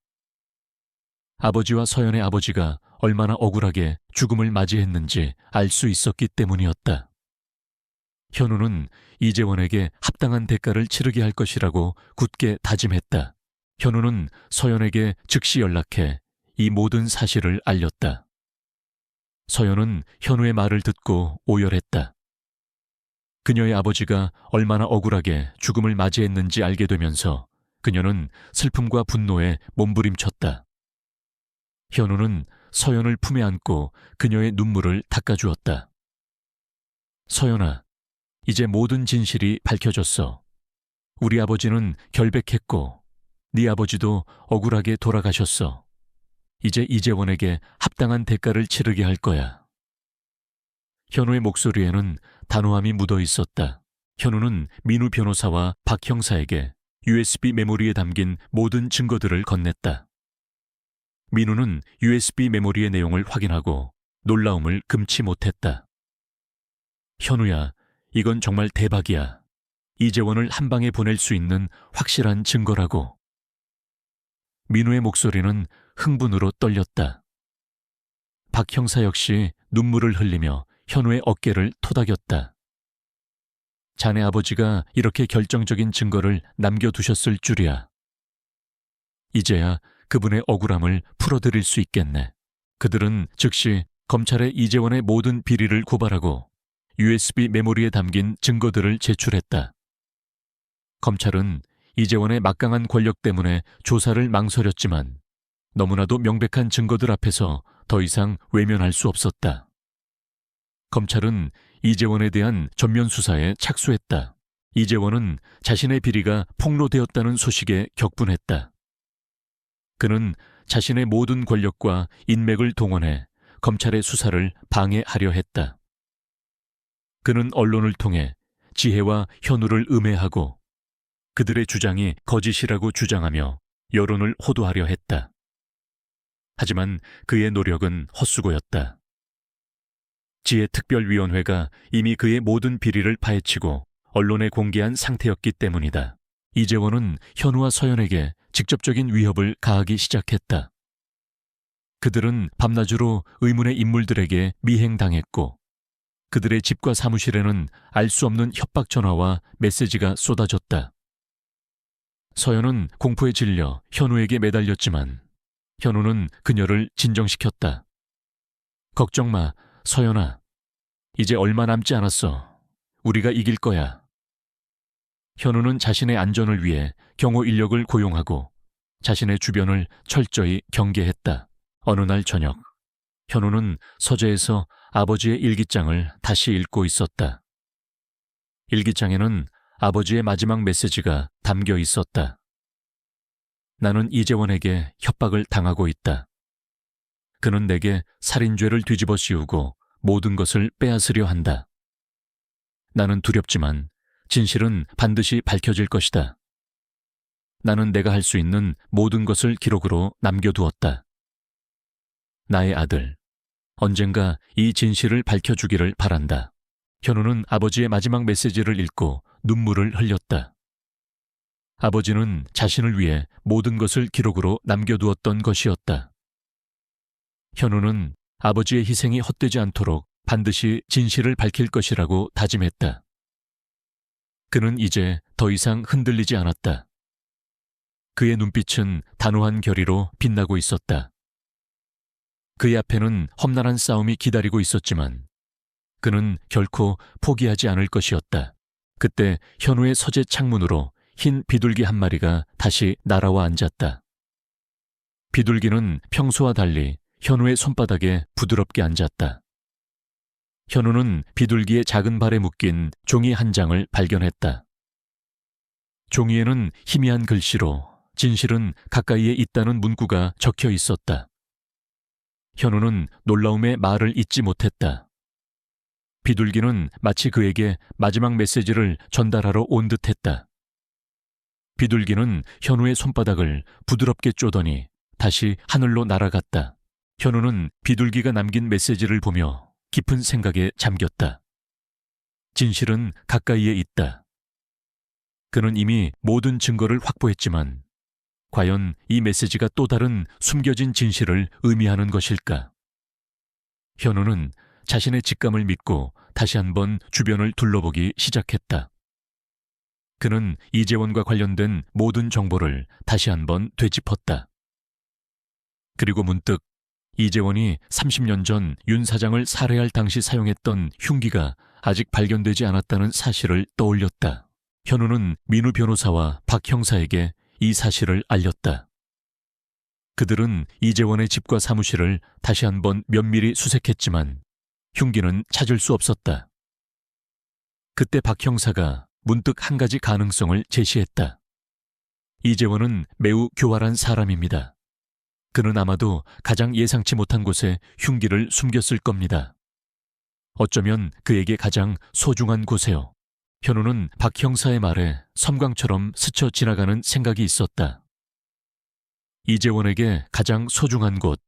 아버지와 서연의 아버지가 얼마나 억울하게 죽음을 맞이했는지 알 수 있었기 때문이었다. 현우는 이재원에게 합당한 대가를 치르게 할 것이라고 굳게 다짐했다. 현우는 서연에게 즉시 연락해 이 모든 사실을 알렸다. 서연은 현우의 말을 듣고 오열했다. 그녀의 아버지가 얼마나 억울하게 죽음을 맞이했는지 알게 되면서 그녀는 슬픔과 분노에 몸부림쳤다. 현우는 서연을 품에 안고 그녀의 눈물을 닦아주었다. 서연아, 이제 모든 진실이 밝혀졌어. 우리 아버지는 결백했고 네 아버지도 억울하게 돌아가셨어. 이제 이재원에게 합당한 대가를 치르게 할 거야. 현우의 목소리에는 단호함이 묻어 있었다. 현우는 민우 변호사와 박 형사에게 USB 메모리에 담긴 모든 증거들을 건넸다. 민우는 USB 메모리의 내용을 확인하고 놀라움을 금치 못했다. 현우야, 이건 정말 대박이야. 이재원을 한 방에 보낼 수 있는 확실한 증거라고. 민우의 목소리는 흥분으로 떨렸다. 박 형사 역시 눈물을 흘리며 현우의 어깨를 토닥였다. 자네 아버지가 이렇게 결정적인 증거를 남겨두셨을 줄이야. 이제야 그분의 억울함을 풀어드릴 수 있겠네. 그들은 즉시 검찰에 이재원의 모든 비리를 고발하고 USB 메모리에 담긴 증거들을 제출했다. 검찰은 이재원의 막강한 권력 때문에 조사를 망설였지만 너무나도 명백한 증거들 앞에서 더 이상 외면할 수 없었다. 검찰은 이재원에 대한 전면 수사에 착수했다. 이재원은 자신의 비리가 폭로되었다는 소식에 격분했다. 그는 자신의 모든 권력과 인맥을 동원해 검찰의 수사를 방해하려 했다. 그는 언론을 통해 지혜와 현우를 음해하고 그들의 주장이 거짓이라고 주장하며 여론을 호도하려 했다. 하지만 그의 노력은 헛수고였다. 지혜특별위원회가 이미 그의 모든 비리를 파헤치고 언론에 공개한 상태였기 때문이다. 이재원은 현우와 서연에게 직접적인 위협을 가하기 시작했다. 그들은 밤낮으로 의문의 인물들에게 미행당했고 그들의 집과 사무실에는 알 수 없는 협박 전화와 메시지가 쏟아졌다. 서연은 공포에 질려 현우에게 매달렸지만 현우는 그녀를 진정시켰다. 걱정 마, 서연아. 이제 얼마 남지 않았어. 우리가 이길 거야. 현우는 자신의 안전을 위해 경호 인력을 고용하고 자신의 주변을 철저히 경계했다. 어느 날 저녁, 현우는 서재에서 아버지의 일기장을 다시 읽고 있었다. 일기장에는 아버지의 마지막 메시지가 담겨 있었다. 나는 이재원에게 협박을 당하고 있다. 그는 내게 살인죄를 뒤집어 씌우고 모든 것을 빼앗으려 한다. 나는 두렵지만 진실은 반드시 밝혀질 것이다. 나는 내가 할 수 있는 모든 것을 기록으로 남겨두었다. 나의 아들, 언젠가 이 진실을 밝혀주기를 바란다. 현우는 아버지의 마지막 메시지를 읽고 눈물을 흘렸다. 아버지는 자신을 위해 모든 것을 기록으로 남겨두었던 것이었다. 현우는 아버지의 희생이 헛되지 않도록 반드시 진실을 밝힐 것이라고 다짐했다. 그는 이제 더 이상 흔들리지 않았다. 그의 눈빛은 단호한 결의로 빛나고 있었다. 그의 앞에는 험난한 싸움이 기다리고 있었지만 그는 결코 포기하지 않을 것이었다. 그때 현우의 서재 창문으로 흰 비둘기 한 마리가 다시 날아와 앉았다. 비둘기는 평소와 달리 현우의 손바닥에 부드럽게 앉았다. 현우는 비둘기의 작은 발에 묶인 종이 한 장을 발견했다. 종이에는 희미한 글씨로 진실은 가까이에 있다는 문구가 적혀 있었다. 현우는 놀라움에 말을 잇지 못했다. 비둘기는 마치 그에게 마지막 메시지를 전달하러 온 듯했다. 비둘기는 현우의 손바닥을 부드럽게 쪼더니 다시 하늘로 날아갔다. 현우는 비둘기가 남긴 메시지를 보며 깊은 생각에 잠겼다. 진실은 가까이에 있다. 그는 이미 모든 증거를 확보했지만 과연 이 메시지가 또 다른 숨겨진 진실을 의미하는 것일까? 현우는 자신의 직감을 믿고 다시 한번 주변을 둘러보기 시작했다. 그는 이재원과 관련된 모든 정보를 다시 한번 되짚었다. 그리고 문득 이재원이 30년 전 윤 사장을 살해할 당시 사용했던 흉기가 아직 발견되지 않았다는 사실을 떠올렸다. 현우는 민우 변호사와 박 형사에게 이 사실을 알렸다. 그들은 이재원의 집과 사무실을 다시 한번 면밀히 수색했지만 흉기는 찾을 수 없었다. 그때 박 형사가 문득 한 가지 가능성을 제시했다. 이재원은 매우 교활한 사람입니다. 그는 아마도 가장 예상치 못한 곳에 흉기를 숨겼을 겁니다. 어쩌면 그에게 가장 소중한 곳에요. 현우는 박 형사의 말에 섬광처럼 스쳐 지나가는 생각이 있었다. 이재원에게 가장 소중한 곳,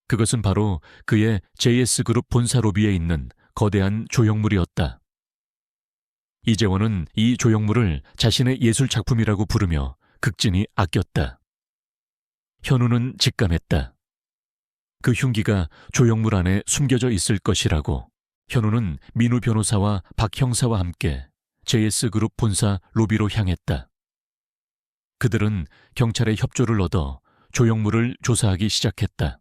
그것은 바로 그의 JS그룹 본사 로비에 있는 거대한 조형물이었다. 이재원은 이 조형물을 자신의 예술작품이라고 부르며 극진히 아꼈다. 현우는 직감했다. 그 흉기가 조형물 안에 숨겨져 있을 것이라고. 현우는 민우 변호사와 박 형사와 함께 JS그룹 본사 로비로 향했다. 그들은 경찰의 협조를 얻어 조형물을 조사하기 시작했다.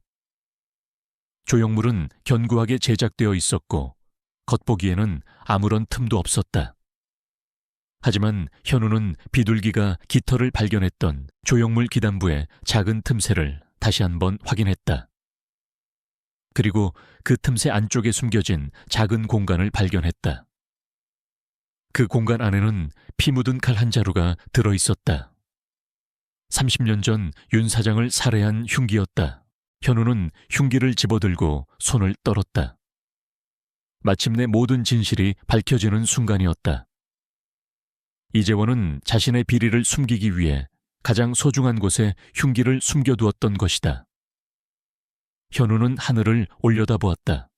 조형물은 견고하게 제작되어 있었고 겉보기에는 아무런 틈도 없었다. 하지만 현우는 비둘기가 깃털을 발견했던 조형물 기단부의 작은 틈새를 다시 한번 확인했다. 그리고 그 틈새 안쪽에 숨겨진 작은 공간을 발견했다. 그 공간 안에는 피 묻은 칼 한 자루가 들어있었다. 30년 전 윤 사장을 살해한 흉기였다. 현우는 흉기를 집어들고 손을 떨었다. 마침내 모든 진실이 밝혀지는 순간이었다. 이재원은 자신의 비리를 숨기기 위해 가장 소중한 곳에 흉기를 숨겨두었던 것이다. 현우는 하늘을 올려다보았다.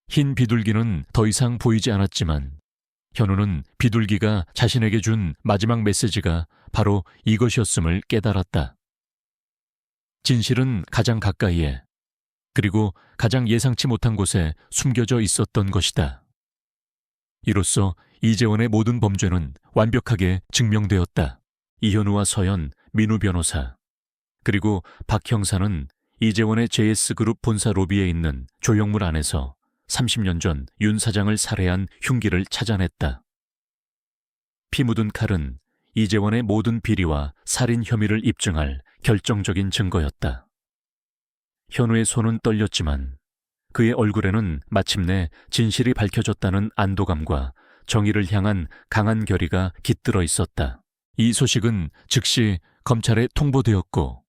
흰 비둘기는 더 이상 보이지 않았지만 현우는 비둘기가 자신에게 준 마지막 메시지가 바로 이것이었음을 깨달았다. 진실은 가장 가까이에, 그리고 가장 예상치 못한 곳에 숨겨져 있었던 것이다. 이로써 이재원의 모든 범죄는 완벽하게 증명되었다. 이현우와 서연, 민우 변호사, 그리고 박 형사는 이재원의 JS그룹 본사 로비에 있는 조형물 안에서 30년 전 윤 사장을 살해한 흉기를 찾아냈다. 피 묻은 칼은 이재원의 모든 비리와 살인 혐의를 입증할 결정적인 증거였다. 현우의 손은 떨렸지만 그의 얼굴에는 마침내 진실이 밝혀졌다는 안도감과 정의를 향한 강한 결의가 깃들어 있었다. 이 소식은 즉시 검찰에 통보되었고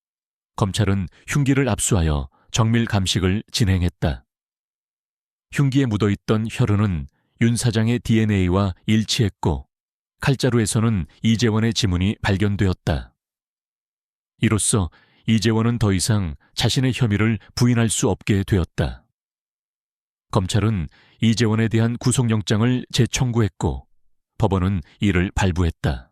검찰은 흉기를 압수하여 정밀 감식을 진행했다. 흉기에 묻어있던 혈흔은 윤 사장의 DNA와 일치했고 칼자루에서는 이재원의 지문이 발견되었다. 이로써 이재원은 더 이상 자신의 혐의를 부인할 수 없게 되었다. 검찰은 이재원에 대한 구속영장을 재청구했고 법원은 이를 발부했다.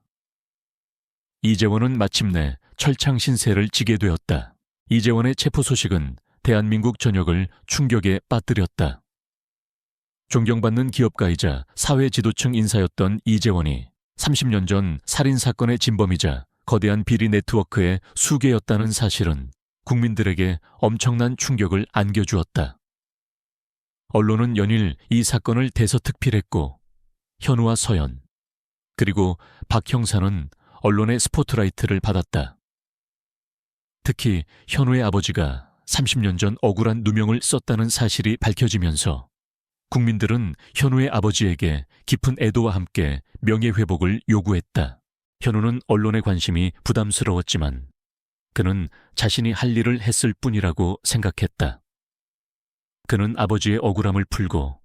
이재원은 마침내 철창 신세를 지게 되었다. 이재원의 체포 소식은 대한민국 전역을 충격에 빠뜨렸다. 존경받는 기업가이자 사회 지도층 인사였던 이재원이 30년 전 살인사건의 진범이자 거대한 비리 네트워크의 수괴였다는 사실은 국민들에게 엄청난 충격을 안겨주었다. 언론은 연일 이 사건을 대서특필했고 현우와 서연, 그리고 박 형사는 언론의 스포트라이트를 받았다. 특히 현우의 아버지가 30년 전 억울한 누명을 썼다는 사실이 밝혀지면서 국민들은 현우의 아버지에게 깊은 애도와 함께 명예회복을 요구했다. 현우는 언론의 관심이 부담스러웠지만 그는 자신이 할 일을 했을 뿐이라고 생각했다. 그는 아버지의 억울함을 풀고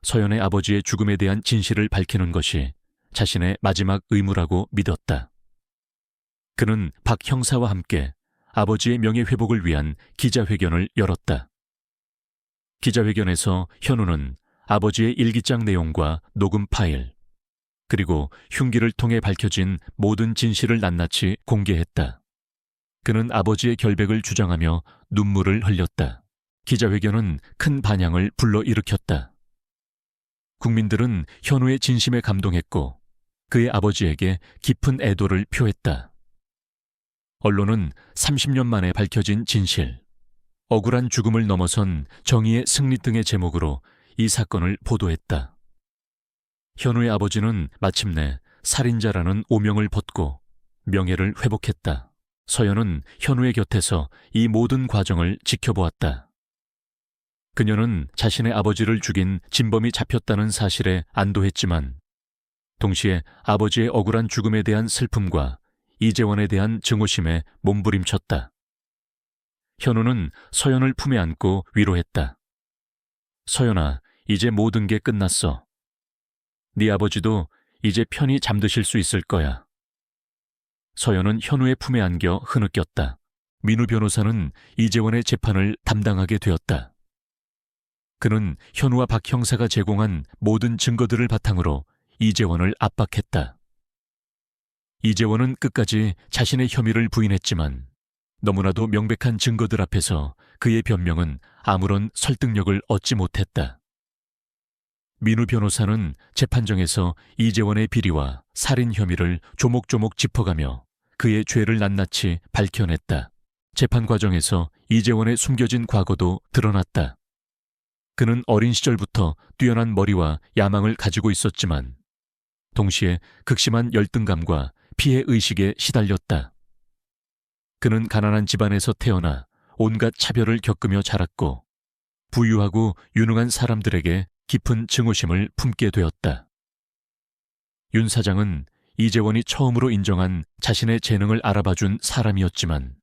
서연의 아버지의 죽음에 대한 진실을 밝히는 것이 자신의 마지막 의무라고 믿었다. 그는 박 형사와 함께 아버지의 명예회복을 위한 기자회견을 열었다. 기자회견에서 현우는 아버지의 일기장 내용과 녹음 파일, 그리고 흉기를 통해 밝혀진 모든 진실을 낱낱이 공개했다. 그는 아버지의 결백을 주장하며 눈물을 흘렸다. 기자회견은 큰 반향을 불러일으켰다. 국민들은 현우의 진심에 감동했고 그의 아버지에게 깊은 애도를 표했다. 언론은 30년 만에 밝혀진 진실, 억울한 죽음을 넘어선 정의의 승리 등의 제목으로 이 사건을 보도했다. 현우의 아버지는 마침내 살인자라는 오명을 벗고 명예를 회복했다. 서연은 현우의 곁에서 이 모든 과정을 지켜보았다. 그녀는 자신의 아버지를 죽인 진범이 잡혔다는 사실에 안도했지만 동시에 아버지의 억울한 죽음에 대한 슬픔과 이재원에 대한 증오심에 몸부림쳤다. 현우는 서연을 품에 안고 위로했다. 서연아, 이제 모든 게 끝났어. 네 아버지도 이제 편히 잠드실 수 있을 거야. 서연은 현우의 품에 안겨 흐느꼈다. 민우 변호사는 이재원의 재판을 담당하게 되었다. 그는 현우와 박 형사가 제공한 모든 증거들을 바탕으로 이재원을 압박했다. 이재원은 끝까지 자신의 혐의를 부인했지만 너무나도 명백한 증거들 앞에서 그의 변명은 아무런 설득력을 얻지 못했다. 민우 변호사는 재판정에서 이재원의 비리와 살인 혐의를 조목조목 짚어가며 그의 죄를 낱낱이 밝혀냈다. 재판 과정에서 이재원의 숨겨진 과거도 드러났다. 그는 어린 시절부터 뛰어난 머리와 야망을 가지고 있었지만 동시에 극심한 열등감과 피해의식에 시달렸다. 그는 가난한 집안에서 태어나 온갖 차별을 겪으며 자랐고 부유하고 유능한 사람들에게 깊은 증오심을 품게 되었다. 윤 사장은 이재원이 처음으로 인정한 자신의 재능을 알아봐준 사람이었지만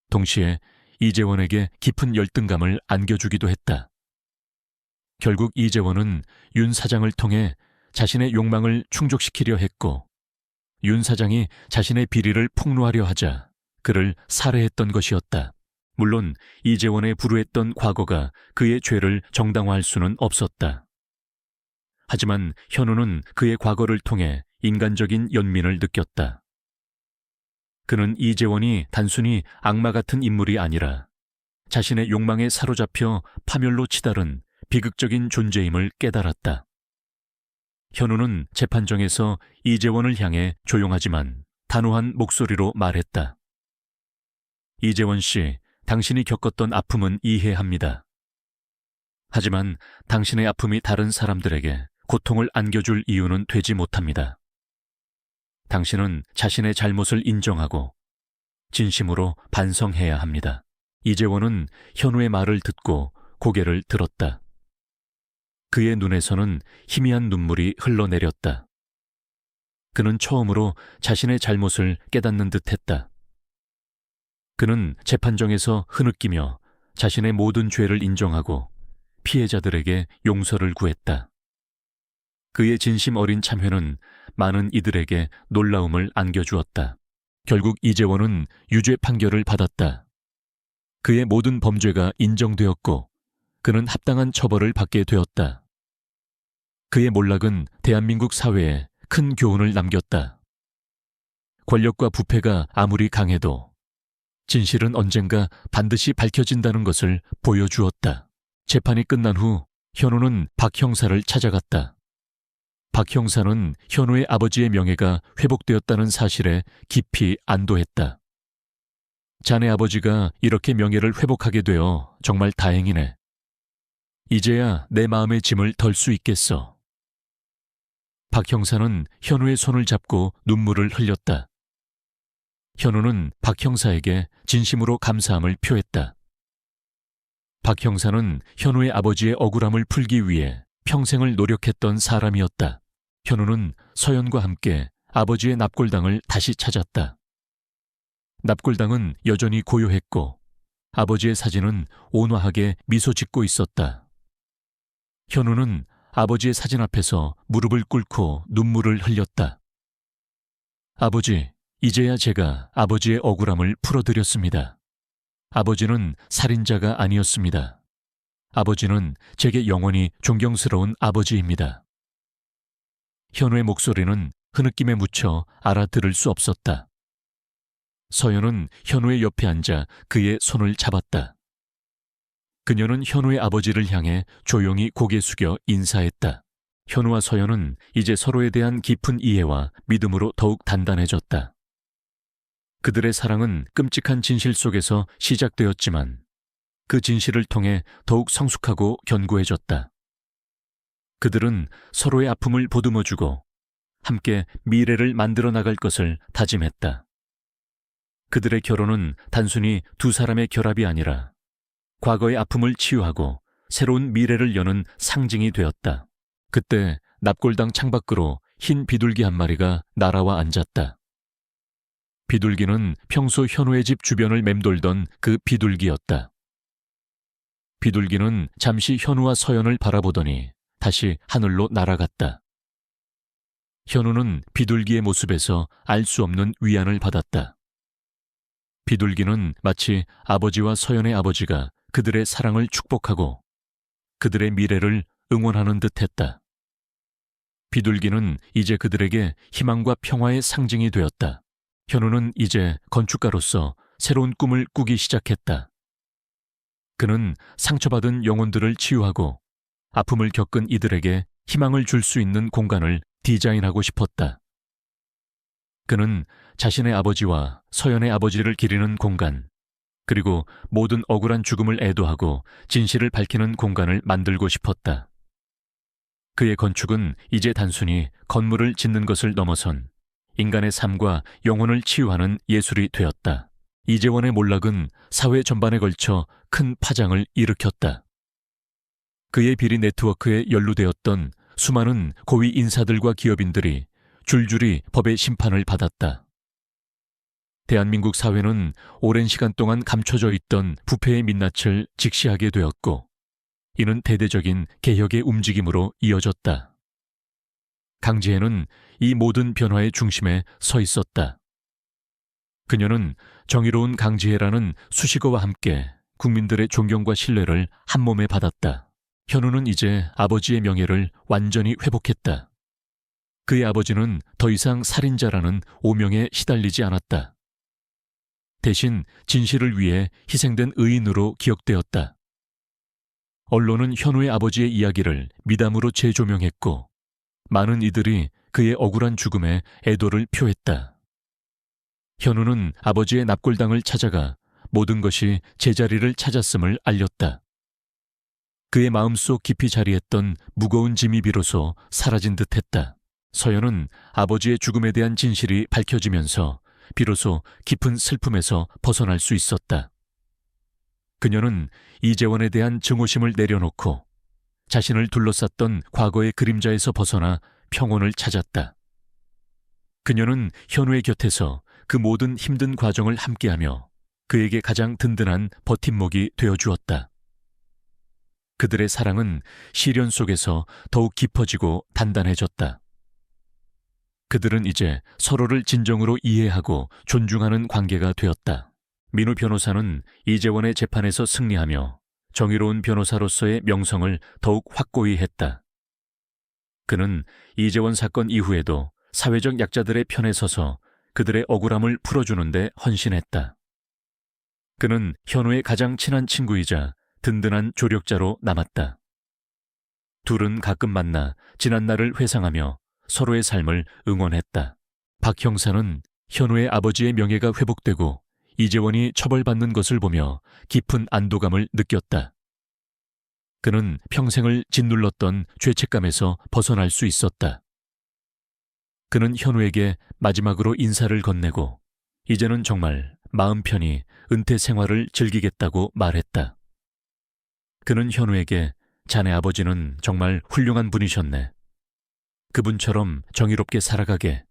동시에 이재원에게 깊은 열등감을 안겨주기도 했다. 결국 이재원은 윤 사장을 통해 자신의 욕망을 충족시키려 했고 윤 사장이 자신의 비리를 폭로하려 하자 그를 살해했던 것이었다. 물론 이재원의 불우했던 과거가 그의 죄를 정당화할 수는 없었다. 하지만 현우는 그의 과거를 통해 인간적인 연민을 느꼈다. 그는 이재원이 단순히 악마 같은 인물이 아니라 자신의 욕망에 사로잡혀 파멸로 치달은 비극적인 존재임을 깨달았다. 현우는 재판정에서 이재원을 향해 조용하지만 단호한 목소리로 말했다. 이재원 씨, 당신이 겪었던 아픔은 이해합니다. 하지만 당신의 아픔이 다른 사람들에게 고통을 안겨줄 이유는 되지 못합니다. 당신은 자신의 잘못을 인정하고 진심으로 반성해야 합니다. 이재원은 현우의 말을 듣고 고개를 들었다. 그의 눈에서는 희미한 눈물이 흘러내렸다. 그는 처음으로 자신의 잘못을 깨닫는 듯했다. 그는 재판정에서 흐느끼며 자신의 모든 죄를 인정하고 피해자들에게 용서를 구했다. 그의 진심 어린 참회는 많은 이들에게 놀라움을 안겨주었다. 결국 이재원은 유죄 판결을 받았다. 그의 모든 범죄가 인정되었고 그는 합당한 처벌을 받게 되었다. 그의 몰락은 대한민국 사회에 큰 교훈을 남겼다. 권력과 부패가 아무리 강해도 진실은 언젠가 반드시 밝혀진다는 것을 보여주었다. 재판이 끝난 후 현우는 박 형사를 찾아갔다. 박 형사는 현우의 아버지의 명예가 회복되었다는 사실에 깊이 안도했다. 자네 아버지가 이렇게 명예를 회복하게 되어 정말 다행이네. 이제야 내 마음의 짐을 덜 수 있겠어. 박 형사는 현우의 손을 잡고 눈물을 흘렸다. 현우는 박 형사에게 진심으로 감사함을 표했다. 박 형사는 현우의 아버지의 억울함을 풀기 위해 평생을 노력했던 사람이었다. 현우는 서연과 함께 아버지의 납골당을 다시 찾았다. 납골당은 여전히 고요했고 아버지의 사진은 온화하게 미소 짓고 있었다. 현우는 아버지의 사진 앞에서 무릎을 꿇고 눈물을 흘렸다. 아버지, 이제야 제가 아버지의 억울함을 풀어드렸습니다. 아버지는 살인자가 아니었습니다. 아버지는 제게 영원히 존경스러운 아버지입니다. 현우의 목소리는 흐느낌에 묻혀 알아들을 수 없었다. 서연은 현우의 옆에 앉아 그의 손을 잡았다. 그녀는 현우의 아버지를 향해 조용히 고개 숙여 인사했다. 현우와 서연은 이제 서로에 대한 깊은 이해와 믿음으로 더욱 단단해졌다. 그들의 사랑은 끔찍한 진실 속에서 시작되었지만 그 진실을 통해 더욱 성숙하고 견고해졌다. 그들은 서로의 아픔을 보듬어주고 함께 미래를 만들어 나갈 것을 다짐했다. 그들의 결혼은 단순히 두 사람의 결합이 아니라 과거의 아픔을 치유하고 새로운 미래를 여는 상징이 되었다. 그때 납골당 창밖으로 흰 비둘기 한 마리가 날아와 앉았다. 비둘기는 평소 현우의 집 주변을 맴돌던 그 비둘기였다. 비둘기는 잠시 현우와 서연을 바라보더니 다시 하늘로 날아갔다. 현우는 비둘기의 모습에서 알 수 없는 위안을 받았다. 비둘기는 마치 아버지와 서연의 아버지가 그들의 사랑을 축복하고 그들의 미래를 응원하는 듯했다. 비둘기는 이제 그들에게 희망과 평화의 상징이 되었다. 현우는 이제 건축가로서 새로운 꿈을 꾸기 시작했다. 그는 상처받은 영혼들을 치유하고 아픔을 겪은 이들에게 희망을 줄 수 있는 공간을 디자인하고 싶었다. 그는 자신의 아버지와 서연의 아버지를 기리는 공간, 그리고 모든 억울한 죽음을 애도하고 진실을 밝히는 공간을 만들고 싶었다. 그의 건축은 이제 단순히 건물을 짓는 것을 넘어선 인간의 삶과 영혼을 치유하는 예술이 되었다. 이재원의 몰락은 사회 전반에 걸쳐 큰 파장을 일으켰다. 그의 비리 네트워크에 연루되었던 수많은 고위 인사들과 기업인들이 줄줄이 법의 심판을 받았다. 대한민국 사회는 오랜 시간 동안 감춰져 있던 부패의 민낯을 직시하게 되었고, 이는 대대적인 개혁의 움직임으로 이어졌다. 강지혜는 이 모든 변화의 중심에 서 있었다. 그녀는 정의로운 강지혜라는 수식어와 함께 국민들의 존경과 신뢰를 한몸에 받았다. 현우는 이제 아버지의 명예를 완전히 회복했다. 그의 아버지는 더 이상 살인자라는 오명에 시달리지 않았다. 대신 진실을 위해 희생된 의인으로 기억되었다. 언론은 현우의 아버지의 이야기를 미담으로 재조명했고 많은 이들이 그의 억울한 죽음에 애도를 표했다. 현우는 아버지의 납골당을 찾아가 모든 것이 제자리를 찾았음을 알렸다. 그의 마음속 깊이 자리했던 무거운 짐이 비로소 사라진 듯했다. 서연은 아버지의 죽음에 대한 진실이 밝혀지면서 비로소 깊은 슬픔에서 벗어날 수 있었다. 그녀는 이재원에 대한 증오심을 내려놓고 자신을 둘러쌌던 과거의 그림자에서 벗어나 평온을 찾았다. 그녀는 현우의 곁에서 그 모든 힘든 과정을 함께하며 그에게 가장 든든한 버팀목이 되어주었다. 그들의 사랑은 시련 속에서 더욱 깊어지고 단단해졌다. 그들은 이제 서로를 진정으로 이해하고 존중하는 관계가 되었다. 민우 변호사는 이재원의 재판에서 승리하며 정의로운 변호사로서의 명성을 더욱 확고히 했다. 그는 이재원 사건 이후에도 사회적 약자들의 편에 서서 그들의 억울함을 풀어주는 데 헌신했다. 그는 현우의 가장 친한 친구이자 든든한 조력자로 남았다. 둘은 가끔 만나 지난날을 회상하며 서로의 삶을 응원했다. 박 형사는 현우의 아버지의 명예가 회복되고 이재원이 처벌받는 것을 보며 깊은 안도감을 느꼈다. 그는 평생을 짓눌렀던 죄책감에서 벗어날 수 있었다. 그는 현우에게 마지막으로 인사를 건네고 이제는 정말 마음 편히 은퇴 생활을 즐기겠다고 말했다. 그는 현우에게 자네 아버지는 정말 훌륭한 분이셨네. 그분처럼 정의롭게 살아가게.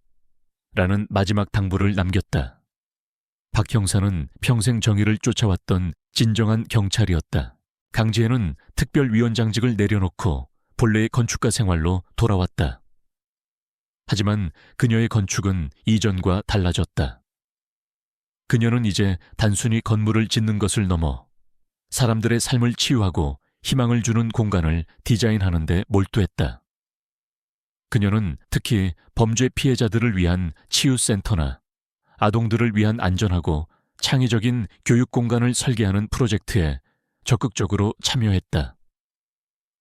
라는 마지막 당부를 남겼다. 박 형사는 평생 정의를 쫓아왔던 진정한 경찰이었다. 강지혜는 특별위원장직을 내려놓고 본래의 건축가 생활로 돌아왔다. 하지만 그녀의 건축은 이전과 달라졌다. 그녀는 이제 단순히 건물을 짓는 것을 넘어 사람들의 삶을 치유하고 희망을 주는 공간을 디자인하는 데 몰두했다. 그녀는 특히 범죄 피해자들을 위한 치유센터나 아동들을 위한 안전하고 창의적인 교육 공간을 설계하는 프로젝트에 적극적으로 참여했다.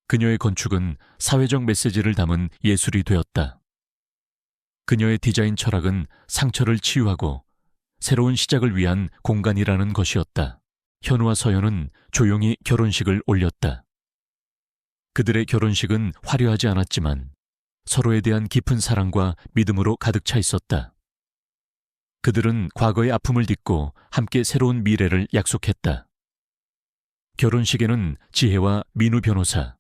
그녀의 건축은 사회적 메시지를 담은 예술이 되었다. 그녀의 디자인 철학은 상처를 치유하고 새로운 시작을 위한 공간이라는 것이었다. 현우와 서연은 조용히 결혼식을 올렸다. 그들의 결혼식은 화려하지 않았지만 서로에 대한 깊은 사랑과 믿음으로 가득 차 있었다. 그들은 과거의 아픔을 딛고 함께 새로운 미래를 약속했다. 결혼식에는 지혜와 민우 변호사,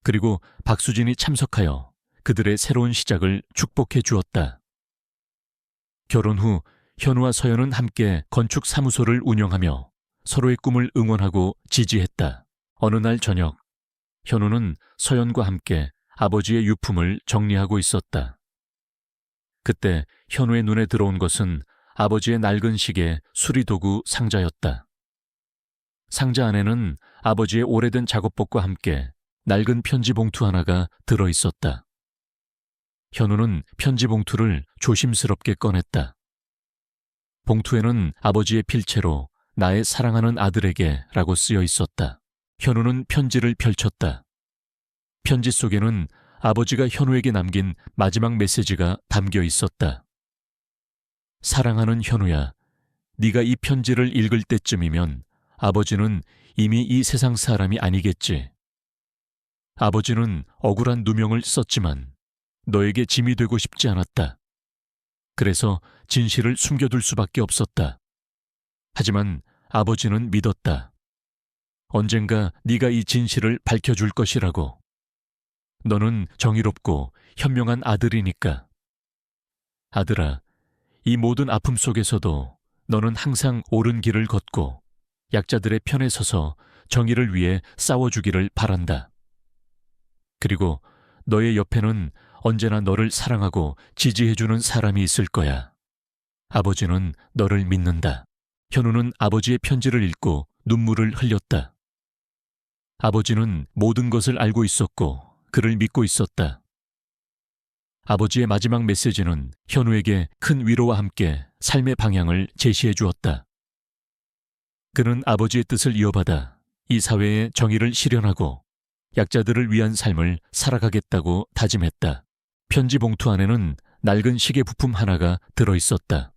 그리고 박수진이 참석하여 그들의 새로운 시작을 축복해 주었다. 결혼 후 현우와 서연은 함께 건축 사무소를 운영하며 서로의 꿈을 응원하고 지지했다. 어느 날 저녁, 현우는 서연과 함께 아버지의 유품을 정리하고 있었다. 그때 현우의 눈에 들어온 것은 아버지의 낡은 시계 수리도구 상자였다. 상자 안에는 아버지의 오래된 작업복과 함께 낡은 편지 봉투 하나가 들어있었다. 현우는 편지 봉투를 조심스럽게 꺼냈다. 봉투에는 아버지의 필체로 나의 사랑하는 아들에게 라고 쓰여 있었다. 현우는 편지를 펼쳤다. 편지 속에는 아버지가 현우에게 남긴 마지막 메시지가 담겨 있었다. 사랑하는 현우야, 네가 이 편지를 읽을 때쯤이면 아버지는 이미 이 세상 사람이 아니겠지. 아버지는 억울한 누명을 썼지만 너에게 짐이 되고 싶지 않았다. 그래서 진실을 숨겨둘 수밖에 없었다. 하지만 아버지는 믿었다. 언젠가 네가 이 진실을 밝혀줄 것이라고. 너는 정의롭고 현명한 아들이니까. 아들아, 이 모든 아픔 속에서도 너는 항상 옳은 길을 걷고 약자들의 편에 서서 정의를 위해 싸워주기를 바란다. 그리고 너의 옆에는 언제나 너를 사랑하고 지지해주는 사람이 있을 거야. 아버지는 너를 믿는다. 현우는 아버지의 편지를 읽고 눈물을 흘렸다. 아버지는 모든 것을 알고 있었고 그를 믿고 있었다. 아버지의 마지막 메시지는 현우에게 큰 위로와 함께 삶의 방향을 제시해 주었다. 그는 아버지의 뜻을 이어받아 이 사회의 정의를 실현하고 약자들을 위한 삶을 살아가겠다고 다짐했다. 편지 봉투 안에는 낡은 시계 부품 하나가 들어있었다.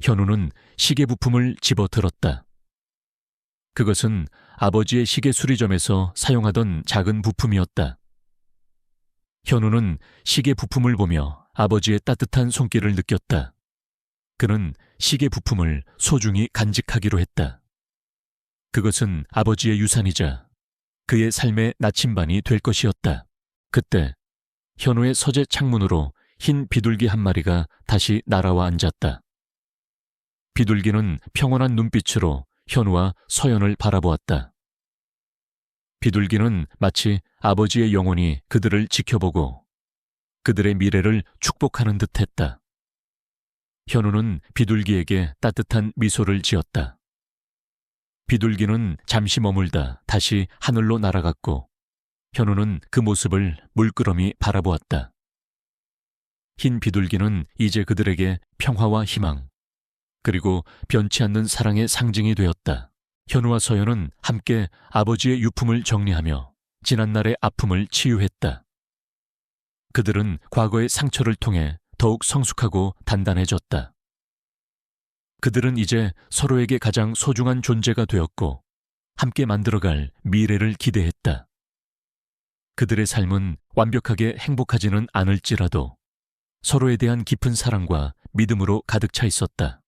현우는 시계 부품을 집어들었다. 그것은 아버지의 시계 수리점에서 사용하던 작은 부품이었다. 현우는 시계 부품을 보며 아버지의 따뜻한 손길을 느꼈다. 그는 시계 부품을 소중히 간직하기로 했다. 그것은 아버지의 유산이자 그의 삶의 나침반이 될 것이었다. 그때 현우의 서재 창문으로 흰 비둘기 한 마리가 다시 날아와 앉았다. 비둘기는 평온한 눈빛으로 현우와 서연을 바라보았다. 비둘기는 마치 아버지의 영혼이 그들을 지켜보고 그들의 미래를 축복하는 듯했다. 현우는 비둘기에게 따뜻한 미소를 지었다. 비둘기는 잠시 머물다 다시 하늘로 날아갔고 현우는 그 모습을 물끄러미 바라보았다. 흰 비둘기는 이제 그들에게 평화와 희망, 그리고 변치 않는 사랑의 상징이 되었다. 현우와 서연은 함께 아버지의 유품을 정리하며 지난날의 아픔을 치유했다. 그들은 과거의 상처를 통해 더욱 성숙하고 단단해졌다. 그들은 이제 서로에게 가장 소중한 존재가 되었고 함께 만들어갈 미래를 기대했다. 그들의 삶은 완벽하게 행복하지는 않을지라도 서로에 대한 깊은 사랑과 믿음으로 가득 차 있었다.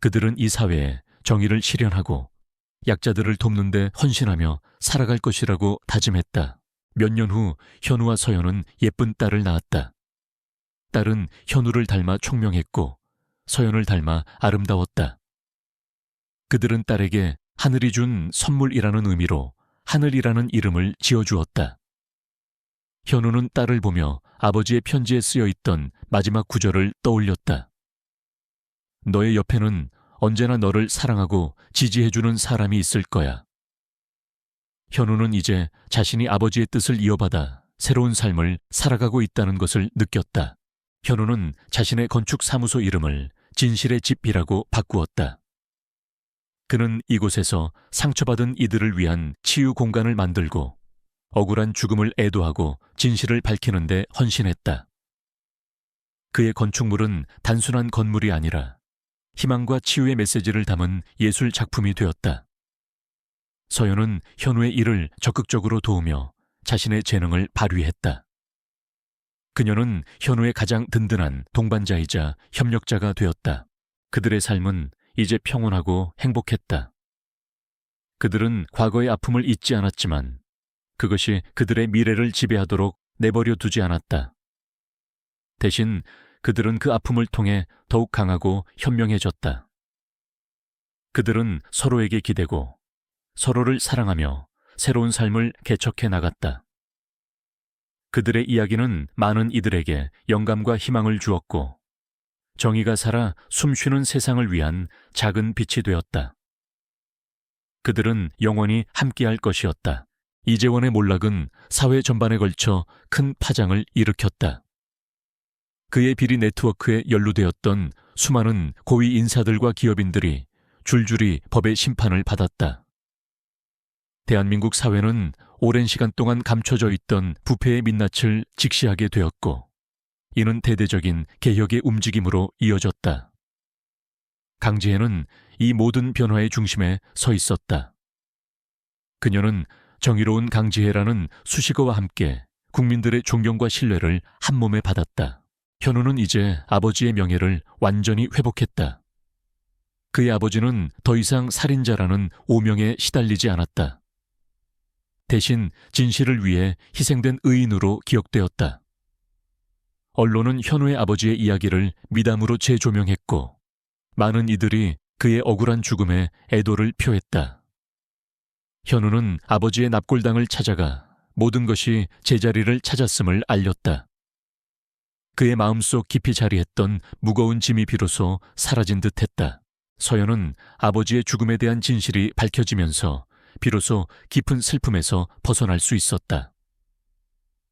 그들은 이 사회에 정의를 실현하고 약자들을 돕는 데 헌신하며 살아갈 것이라고 다짐했다. 몇 년 후 현우와 서연은 예쁜 딸을 낳았다. 딸은 현우를 닮아 총명했고 서연을 닮아 아름다웠다. 그들은 딸에게 하늘이 준 선물이라는 의미로 하늘이라는 이름을 지어주었다. 현우는 딸을 보며 아버지의 편지에 쓰여 있던 마지막 구절을 떠올렸다. 너의 옆에는 언제나 너를 사랑하고 지지해주는 사람이 있을 거야. 현우는 이제 자신이 아버지의 뜻을 이어받아 새로운 삶을 살아가고 있다는 것을 느꼈다. 현우는 자신의 건축사무소 이름을 진실의 집이라고 바꾸었다. 그는 이곳에서 상처받은 이들을 위한 치유 공간을 만들고 억울한 죽음을 애도하고 진실을 밝히는 데 헌신했다. 그의 건축물은 단순한 건물이 아니라 희망과 치유의 메시지를 담은 예술 작품이 되었다. 서연은 현우의 일을 적극적으로 도우며 자신의 재능을 발휘했다. 그녀는 현우의 가장 든든한 동반자이자 협력자가 되었다. 그들의 삶은 이제 평온하고 행복했다. 그들은 과거의 아픔을 잊지 않았지만 그것이 그들의 미래를 지배하도록 내버려 두지 않았다. 대신 그들은 그 아픔을 통해 더욱 강하고 현명해졌다. 그들은 서로에게 기대고 서로를 사랑하며 새로운 삶을 개척해 나갔다. 그들의 이야기는 많은 이들에게 영감과 희망을 주었고 정의가 살아 숨쉬는 세상을 위한 작은 빛이 되었다. 그들은 영원히 함께할 것이었다. 이재원의 몰락은 사회 전반에 걸쳐 큰 파장을 일으켰다. 그의 비리 네트워크에 연루되었던 수많은 고위 인사들과 기업인들이 줄줄이 법의 심판을 받았다. 대한민국 사회는 오랜 시간 동안 감춰져 있던 부패의 민낯을 직시하게 되었고 이는 대대적인 개혁의 움직임으로 이어졌다. 강지혜는 이 모든 변화의 중심에 서 있었다. 그녀는 정의로운 강지혜라는 수식어와 함께 국민들의 존경과 신뢰를 한 몸에 받았다. 현우는 이제 아버지의 명예를 완전히 회복했다. 그의 아버지는 더 이상 살인자라는 오명에 시달리지 않았다. 대신 진실을 위해 희생된 의인으로 기억되었다. 언론은 현우의 아버지의 이야기를 미담으로 재조명했고 많은 이들이 그의 억울한 죽음에 애도를 표했다. 현우는 아버지의 납골당을 찾아가 모든 것이 제자리를 찾았음을 알렸다. 그의 마음속 깊이 자리했던 무거운 짐이 비로소 사라진 듯했다. 서연은 아버지의 죽음에 대한 진실이 밝혀지면서 비로소 깊은 슬픔에서 벗어날 수 있었다.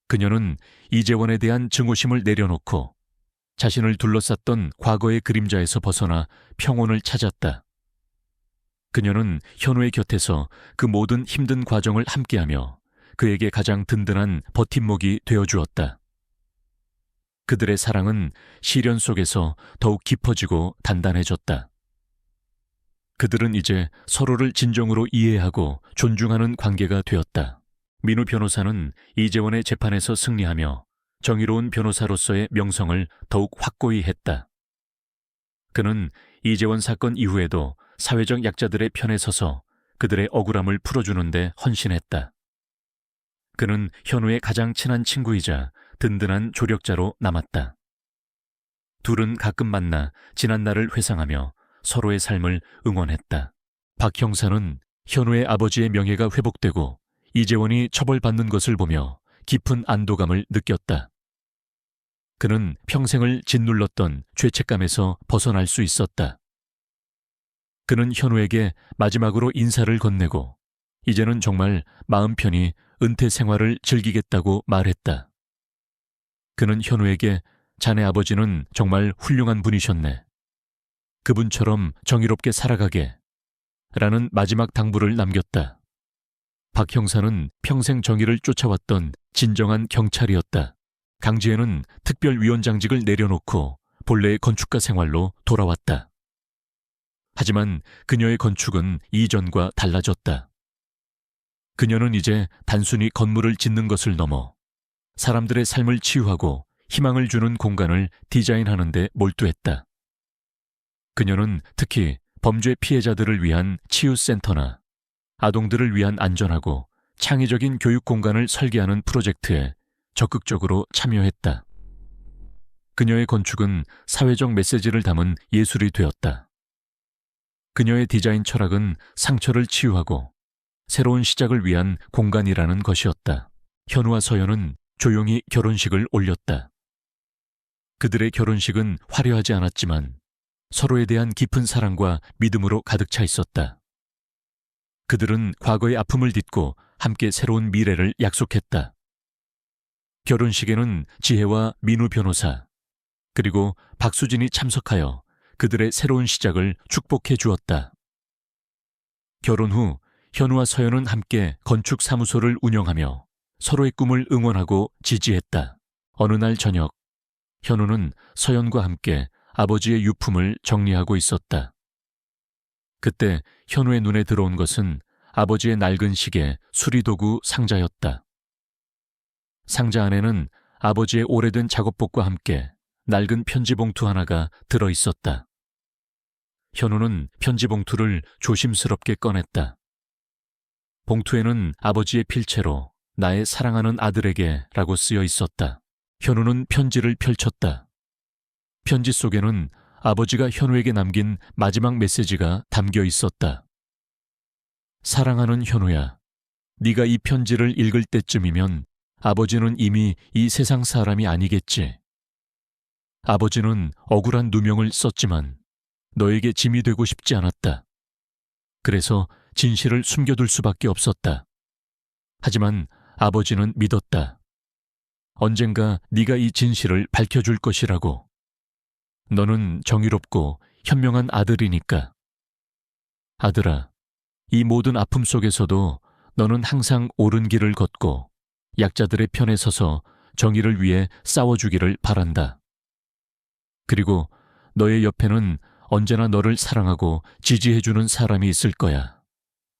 그녀는 이재원에 대한 증오심을 내려놓고 자신을 둘러쌌던 과거의 그림자에서 벗어나 평온을 찾았다. 그녀는 현우의 곁에서 그 모든 힘든 과정을 함께하며 그에게 가장 든든한 버팀목이 되어주었다. 그들의 사랑은 시련 속에서 더욱 깊어지고 단단해졌다. 그들은 이제 서로를 진정으로 이해하고 존중하는 관계가 되었다. 민우 변호사는 이재원의 재판에서 승리하며 정의로운 변호사로서의 명성을 더욱 확고히 했다. 그는 이재원 사건 이후에도 사회적 약자들의 편에 서서 그들의 억울함을 풀어주는 데 헌신했다. 그는 현우의 가장 친한 친구이자 든든한 조력자로 남았다. 둘은 가끔 만나 지난 날을 회상하며 서로의 삶을 응원했다. 박 형사는 현우의 아버지의 명예가 회복되고 이재원이 처벌받는 것을 보며 깊은 안도감을 느꼈다. 그는 평생을 짓눌렀던 죄책감에서 벗어날 수 있었다. 그는 현우에게 마지막으로 인사를 건네고 이제는 정말 마음 편히 은퇴 생활을 즐기겠다고 말했다. 그는 현우에게 자네 아버지는 정말 훌륭한 분이셨네. 그분처럼 정의롭게 살아가게 라는 마지막 당부를 남겼다. 박 형사는 평생 정의를 쫓아왔던 진정한 경찰이었다. 강지혜는 특별위원장직을 내려놓고 본래의 건축가 생활로 돌아왔다. 하지만 그녀의 건축은 이전과 달라졌다. 그녀는 이제 단순히 건물을 짓는 것을 넘어 사람들의 삶을 치유하고 희망을 주는 공간을 디자인하는 데 몰두했다. 그녀는 특히 범죄 피해자들을 위한 치유센터나 아동들을 위한 안전하고 창의적인 교육 공간을 설계하는 프로젝트에 적극적으로 참여했다. 그녀의 건축은 사회적 메시지를 담은 예술이 되었다. 그녀의 디자인 철학은 상처를 치유하고 새로운 시작을 위한 공간이라는 것이었다. 현우와 서연은 조용히 결혼식을 올렸다. 그들의 결혼식은 화려하지 않았지만 서로에 대한 깊은 사랑과 믿음으로 가득 차 있었다. 그들은 과거의 아픔을 딛고 함께 새로운 미래를 약속했다. 결혼식에는 지혜와 민우 변호사, 그리고 박수진이 참석하여 그들의 새로운 시작을 축복해 주었다. 결혼 후 현우와 서연은 함께 건축사무소를 운영하며 서로의 꿈을 응원하고 지지했다. 어느 날 저녁, 현우는 서연과 함께 아버지의 유품을 정리하고 있었다. 그때 현우의 눈에 들어온 것은 아버지의 낡은 시계, 수리도구 상자였다. 상자 안에는 아버지의 오래된 작업복과 함께 낡은 편지봉투 하나가 들어있었다. 현우는 편지봉투를 조심스럽게 꺼냈다. 봉투에는 아버지의 필체로 나의 사랑하는 아들에게 라고 쓰여 있었다. 현우는 편지를 펼쳤다. 편지 속에는 아버지가 현우에게 남긴 마지막 메시지가 담겨 있었다. 사랑하는 현우야, 네가 이 편지를 읽을 때쯤이면 아버지는 이미 이 세상 사람이 아니겠지. 아버지는 억울한 누명을 썼지만 너에게 짐이 되고 싶지 않았다. 그래서 진실을 숨겨둘 수밖에 없었다. 하지만 아버지는 믿었다. 언젠가 네가 이 진실을 밝혀줄 것이라고. 너는 정의롭고 현명한 아들이니까. 아들아, 이 모든 아픔 속에서도 너는 항상 옳은 길을 걷고 약자들의 편에 서서 정의를 위해 싸워주기를 바란다. 그리고 너의 옆에는 언제나 너를 사랑하고 지지해주는 사람이 있을 거야.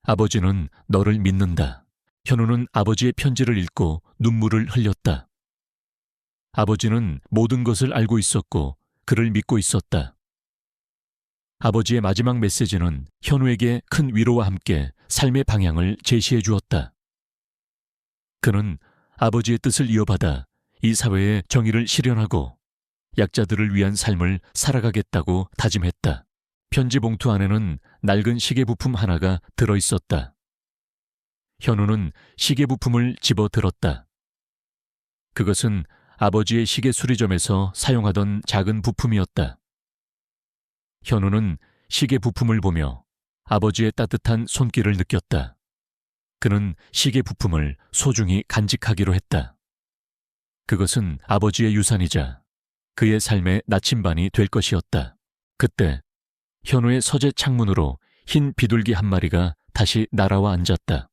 아버지는 너를 믿는다. 현우는 아버지의 편지를 읽고 눈물을 흘렸다. 아버지는 모든 것을 알고 있었고 그를 믿고 있었다. 아버지의 마지막 메시지는 현우에게 큰 위로와 함께 삶의 방향을 제시해 주었다. 그는 아버지의 뜻을 이어받아 이 사회의 정의를 실현하고 약자들을 위한 삶을 살아가겠다고 다짐했다. 편지 봉투 안에는 낡은 시계 부품 하나가 들어있었다. 현우는 시계 부품을 집어 들었다. 그것은 아버지의 시계 수리점에서 사용하던 작은 부품이었다. 현우는 시계 부품을 보며 아버지의 따뜻한 손길을 느꼈다. 그는 시계 부품을 소중히 간직하기로 했다. 그것은 아버지의 유산이자 그의 삶의 나침반이 될 것이었다. 그때 현우의 서재 창문으로 흰 비둘기 한 마리가 다시 날아와 앉았다.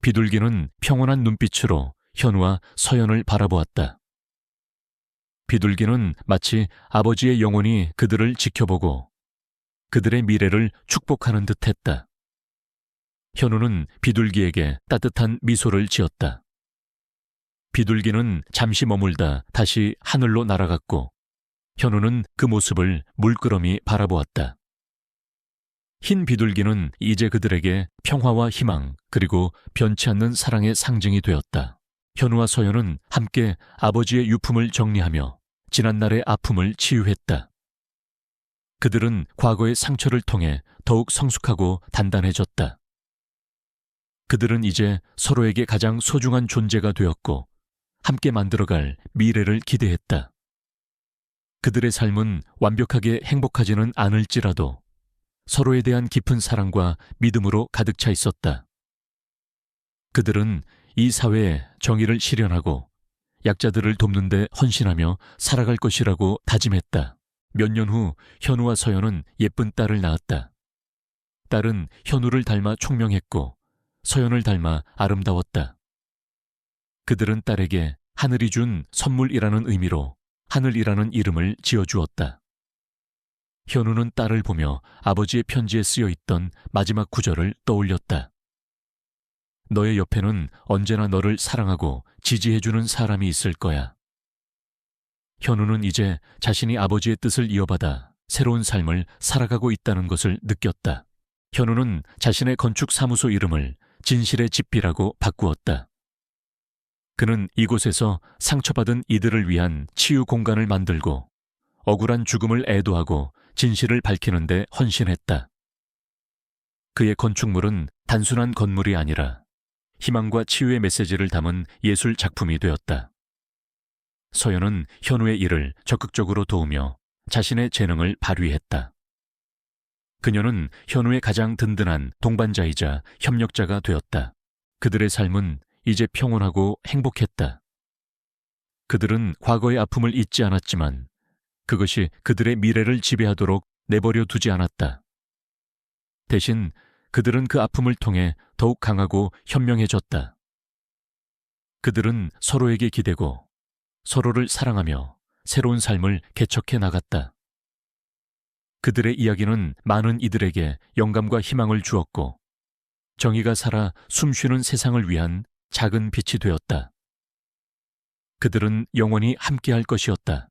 비둘기는 평온한 눈빛으로 현우와 서연을 바라보았다. 비둘기는 마치 아버지의 영혼이 그들을 지켜보고 그들의 미래를 축복하는 듯했다. 현우는 비둘기에게 따뜻한 미소를 지었다. 비둘기는 잠시 머물다 다시 하늘로 날아갔고 현우는 그 모습을 물끄러미 바라보았다. 흰 비둘기는 이제 그들에게 평화와 희망 그리고 변치 않는 사랑의 상징이 되었다. 현우와 서연은 함께 아버지의 유품을 정리하며 지난날의 아픔을 치유했다. 그들은 과거의 상처를 통해 더욱 성숙하고 단단해졌다. 그들은 이제 서로에게 가장 소중한 존재가 되었고 함께 만들어갈 미래를 기대했다. 그들의 삶은 완벽하게 행복하지는 않을지라도 서로에 대한 깊은 사랑과 믿음으로 가득 차 있었다. 그들은 이 사회에 정의를 실현하고 약자들을 돕는 데 헌신하며 살아갈 것이라고 다짐했다. 몇 년 후 현우와 서연은 예쁜 딸을 낳았다. 딸은 현우를 닮아 총명했고 서연을 닮아 아름다웠다. 그들은 딸에게 하늘이 준 선물이라는 의미로 하늘이라는 이름을 지어주었다. 현우는 딸을 보며 아버지의 편지에 쓰여 있던 마지막 구절을 떠올렸다. 너의 옆에는 언제나 너를 사랑하고 지지해주는 사람이 있을 거야. 현우는 이제 자신이 아버지의 뜻을 이어받아 새로운 삶을 살아가고 있다는 것을 느꼈다. 현우는 자신의 건축 사무소 이름을 진실의 집비라고 바꾸었다. 그는 이곳에서 상처받은 이들을 위한 치유 공간을 만들고 억울한 죽음을 애도하고 진실을 밝히는 데 헌신했다. 그의 건축물은 단순한 건물이 아니라 희망과 치유의 메시지를 담은 예술 작품이 되었다. 서연은 현우의 일을 적극적으로 도우며 자신의 재능을 발휘했다. 그녀는 현우의 가장 든든한 동반자이자 협력자가 되었다. 그들의 삶은 이제 평온하고 행복했다. 그들은 과거의 아픔을 잊지 않았지만 그것이 그들의 미래를 지배하도록 내버려 두지 않았다. 대신 그들은 그 아픔을 통해 더욱 강하고 현명해졌다. 그들은 서로에게 기대고 서로를 사랑하며 새로운 삶을 개척해 나갔다. 그들의 이야기는 많은 이들에게 영감과 희망을 주었고 정의가 살아 숨쉬는 세상을 위한 작은 빛이 되었다. 그들은 영원히 함께할 것이었다.